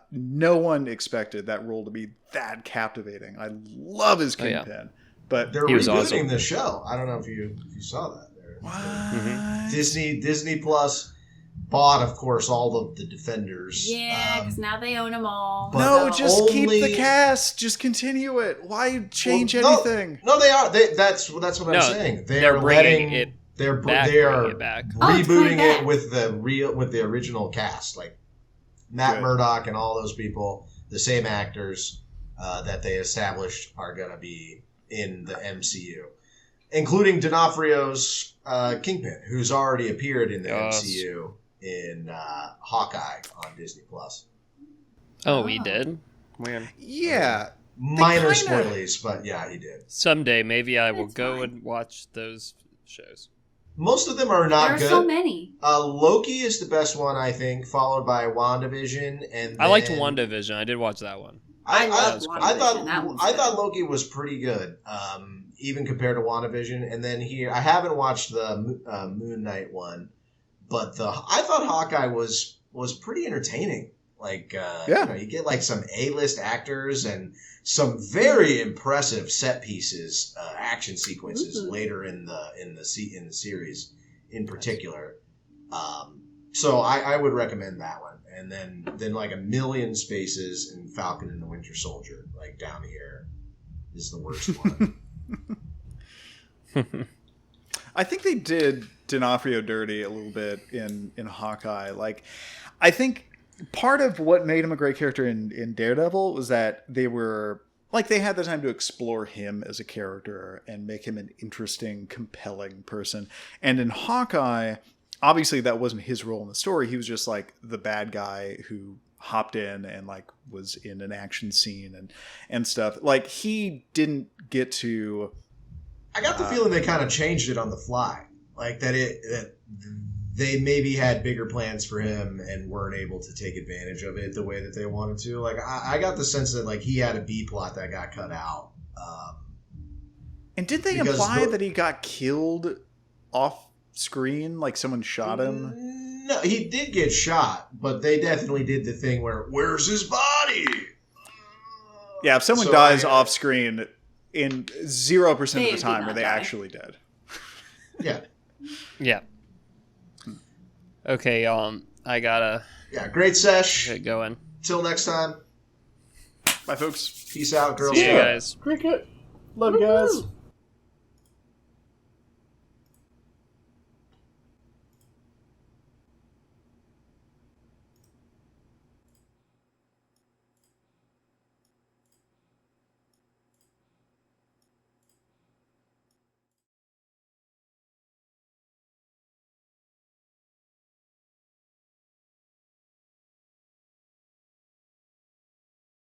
no one expected that role to be that captivating. I love his Kingpin, but they're rebooting the show. I don't know if you saw that. What? Disney Plus bought, of course, all of the Defenders. Yeah, because now they own them all. No, just keep the cast. Just continue it. Why change anything? No, they are. That's what I'm saying. They're bringing it. They are back. rebooting it with the original cast, like Matt Murdock and all those people, the same actors that they established are going to be in the MCU, including D'Onofrio's Kingpin, who's already appeared in the MCU in Hawkeye on Disney Plus. Oh, he did? Weird. Yeah. Minor spoilies, but yeah, he did. Someday, maybe I will go and watch those shows. Most of them are not There are good. so many. Loki is the best one, I think, followed by WandaVision, and I liked then- WandaVision. I did watch that one. I love I WandaVision. That one's good. thought Loki was pretty good, even compared to WandaVision. And then here, I haven't watched the Moon Knight one, but I thought Hawkeye was pretty entertaining. Like, you get like some A-list actors and some very impressive set pieces, action sequences later in the series, in particular. So I would recommend that one. And then like A Million Spaces and Falcon and the Winter Soldier, like down here, is the worst one. I think they did D'Onofrio dirty a little bit in Hawkeye. Like, I think part of what made him a great character in Daredevil was that they had the time to explore him as a character and make him an interesting, compelling person. And in Hawkeye, obviously that wasn't his role in the story. He was just like the bad guy who hopped in and like was in an action scene and stuff. Like, he didn't get to... I got the feeling they kind of changed it on the fly. Like that they maybe had bigger plans for him and weren't able to take advantage of it the way that they wanted to. Like, I got the sense that like he had a B plot that got cut out. And did they imply that he got killed off screen? Like someone shot him? No, he did get shot, but they definitely did the thing where's his body? Yeah, if someone dies off screen, in 0% of the time are they actually dead. Yeah. Yeah. Okay, I gotta great sesh. get going. Till next time. Bye, folks. Peace out, girls. See you guys. Cricket. Love you guys.